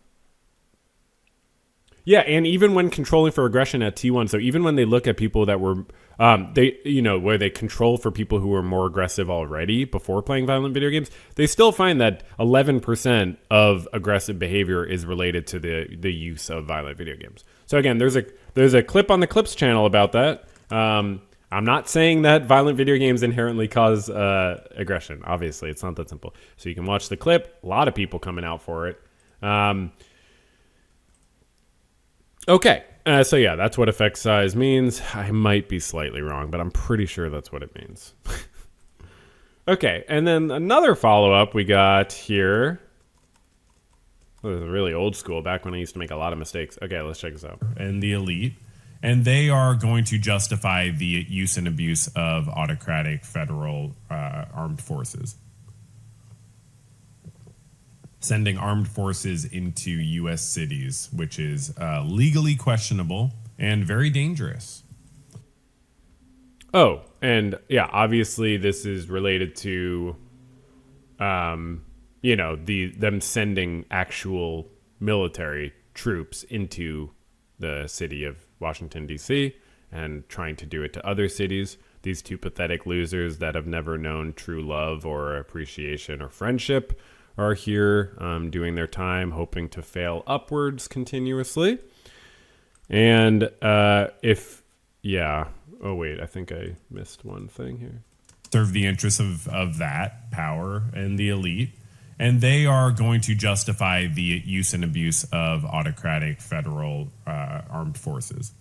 even when controlling for aggression at T1, so even when they look at people that were, where they control for people who were more aggressive already before playing violent video games, they still find that 11% of aggressive behavior is related to the use of violent video games. So again, there's a clip on the Clips channel about that. I'm not saying that violent video games inherently cause aggression. Obviously, it's not that simple. So you can watch the clip. A lot of people coming out for it. Okay. So that's what effect size means. I might be slightly wrong, but I'm pretty sure that's what it means. Okay. And then another follow-up we got here. This is really old school, back when I used to make a lot of mistakes. Okay, let's check this out. And the elite. And they are going to justify the use and abuse of autocratic federal armed forces. Sending armed forces into U.S. cities, which is legally questionable and very dangerous. Oh, and obviously this is related to, them sending actual military troops into the city of Washington, D.C., and trying to do it to other cities. These two pathetic losers that have never known true love or appreciation or friendship are here doing their time, hoping to fail upwards continuously. And I think I missed one thing here. Serve the interests of that power and the elite. And they are going to justify the use and abuse of autocratic federal armed forces.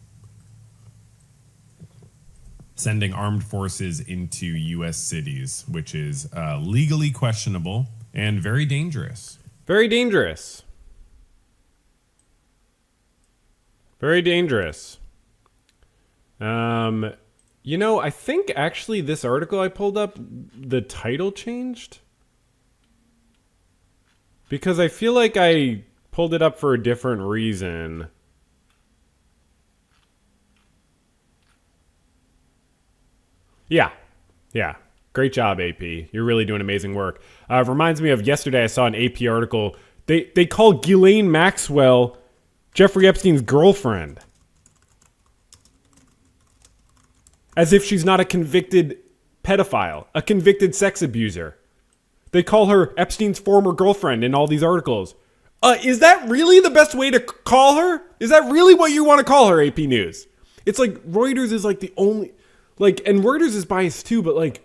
Sending armed forces into U.S. cities, which is legally questionable and very dangerous. Very dangerous. Very dangerous. I think actually this article I pulled up, the title changed. Because I feel like I pulled it up for a different reason. Yeah. Great job, AP. You're really doing amazing work. Reminds me of yesterday I saw an AP article. They called Ghislaine Maxwell Jeffrey Epstein's girlfriend. As if she's not a convicted pedophile, a convicted sex abuser. They call her Epstein's former girlfriend in all these articles. Is that really the best way to call her? Is that really what you want to call her, AP News? It's like Reuters is like the only... and Reuters is biased too, but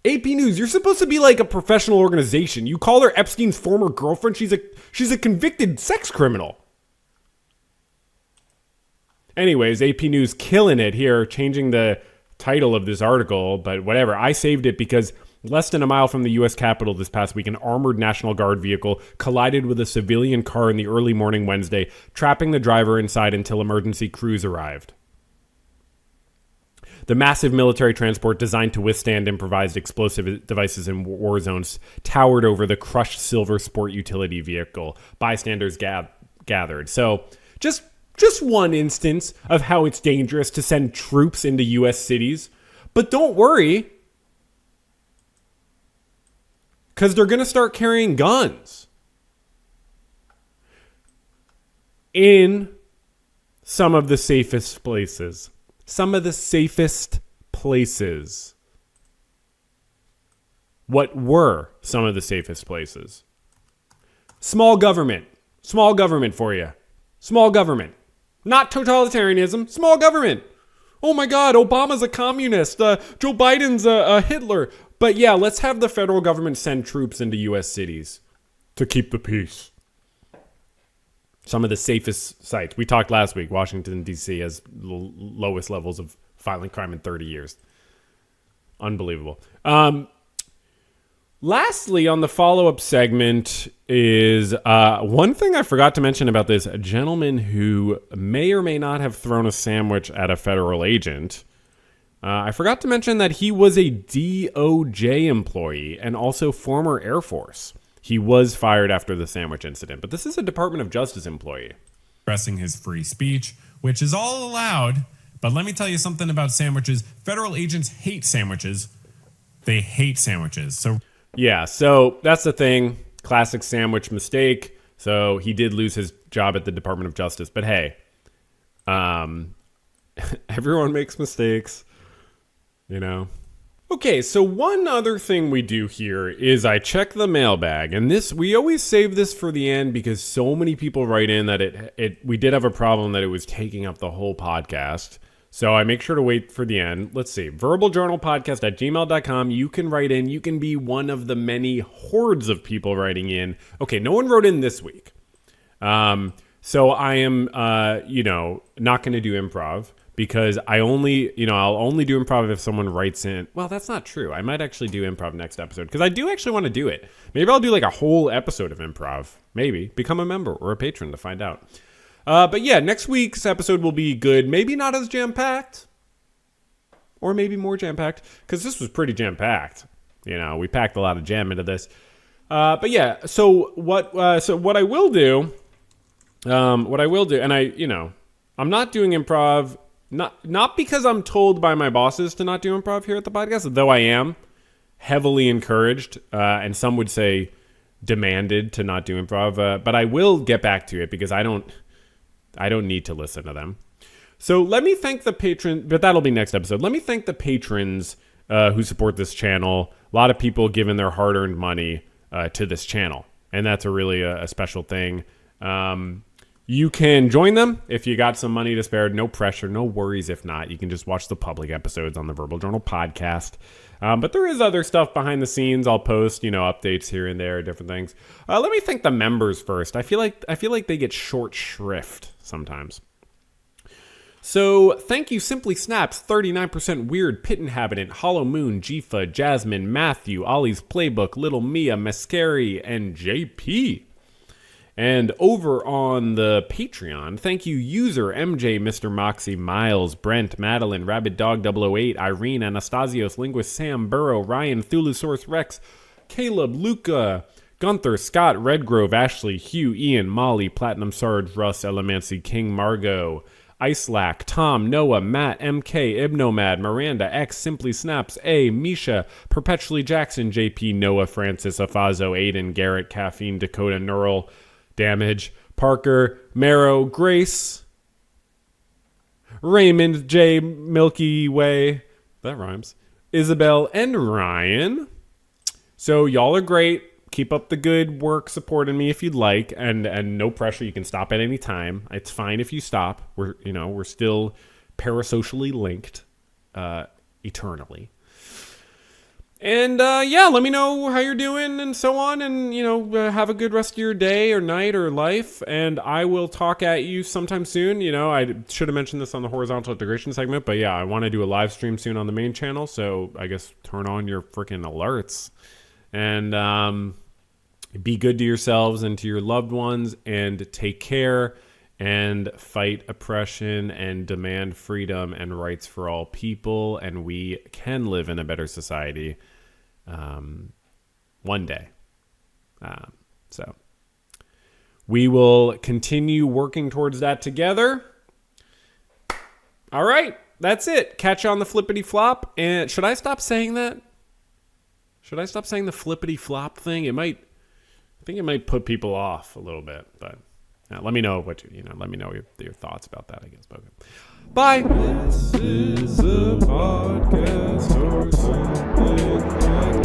AP News, you're supposed to be like a professional organization. You call her Epstein's former girlfriend. She's a convicted sex criminal. Anyways, AP News killing it here, changing the title of this article, but whatever. I saved it because less than a mile from the U.S. Capitol this past week, an armored National Guard vehicle collided with a civilian car in the early morning Wednesday, trapping the driver inside until emergency crews arrived. The massive military transport designed to withstand improvised explosive devices in war zones towered over the crushed silver sport utility vehicle. Bystanders gathered. So just one instance of how it's dangerous to send troops into U.S. cities. But don't worry, because they're going to start carrying guns in some of the safest places. Some of the safest places. What were some of the safest places? Small government. Small government for you. Small government. Not totalitarianism. Small government. Oh my God, Obama's a communist. Joe Biden's a Hitler. But yeah, let's have the federal government send troops into U.S. cities to keep the peace. Some of the safest sites. We talked last week, Washington, D.C. has lowest levels of violent crime in 30 years. Unbelievable. Lastly, on the follow-up segment is one thing I forgot to mention about this gentleman who may or may not have thrown a sandwich at a federal agent. I forgot to mention that he was a DOJ employee and also former Air Force. He was fired after the sandwich incident, but this is a Department of Justice employee. Expressing his free speech, which is all allowed. But let me tell you something about sandwiches. Federal agents hate sandwiches. They hate sandwiches. Yeah, so that's the thing. Classic sandwich mistake. So he did lose his job at the Department of Justice. But hey, everyone makes mistakes, you know. Okay, so one other thing we do here is I check the mailbag. And this, we always save this for the end because so many people write in that we did have a problem that it was taking up the whole podcast. So I make sure to wait for the end. Let's see. verbaljournalpodcast@gmail.com. You can write in. You can be one of the many hordes of people writing in. Okay, no one wrote in this week. So I am, not going to do improv because I'll only do improv if someone writes in. Well, that's not true. I might actually do improv next episode because I do actually want to do it. Maybe I'll do like a whole episode of improv. Maybe. Become a member or a patron to find out. But yeah, next week's episode will be good. Maybe not as jam-packed. Or maybe more jam-packed. Because this was pretty jam-packed. You know, we packed a lot of jam into this. But yeah, so what I will do, and I'm not doing improv, not because I'm told by my bosses to not do improv here at the podcast, though I am heavily encouraged, and some would say demanded to not do improv. But I will get back to it because I don't need to listen to them. So let me thank the patron, but that'll be next episode. Let me thank the patrons who support this channel. A lot of people giving their hard-earned money to this channel, and that's a really a special thing. You can join them if you got some money to spare. No pressure, no worries. If not, you can just watch the public episodes on the Verbal Journal podcast. But there is other stuff behind the scenes. I'll post, updates here and there, different things. Let me thank the members first. I feel like they get short shrift sometimes. So thank you, Simply Snaps, 39% Weird, Pit Inhabitant, Hollow Moon, Jifa, Jasmine, Matthew, Ollie's Playbook, Little Mia, Mascari, and JP. And over on the Patreon, thank you, user MJ, Mr. Moxie, Miles, Brent, Madeline, Rabid Dog 008, Irene, Anastasios, Linguist, Sam, Burrow, Ryan, Thulusaurus Rex, Caleb, Luca, Gunther, Scott, Redgrove, Ashley, Hugh, Ian, Molly, Platinum Sarge, Russ, Elemancy, King, Margot, Icelac, Tom, Noah, Matt, MK, Ibnomad, Miranda, X, Simply Snaps, A, Misha, Perpetually Jackson, JP, Noah, Francis, Afazo, Aiden, Garrett, Caffeine, Dakota, Neural, Damage, Parker, Marrow, Grace, Raymond, J, Milky Way, that rhymes, Isabel, and Ryan. So y'all are great. Keep up the good work supporting me if you'd like, and no pressure. You can stop at any time. It's fine if you stop. We're still parasocially linked eternally. And let me know how you're doing and so on, and have a good rest of your day or night or life, and I will talk at you sometime soon. I should have mentioned this on the horizontal integration segment, but yeah, I want to do a live stream soon on the main channel, so I guess turn on your freaking alerts. And be good to yourselves and to your loved ones, and take care, and fight oppression and demand freedom and rights for all people, and we can live in a better society one day. So we will continue working towards that together. All right, that's it. Catch you on the flippity flop. And should I stop saying that? Should I stop saying the flippity flop thing? I think it might put people off a little bit, but Let me know what let me know your thoughts about that, I guess. Okay. Bye. This is a podcast or something like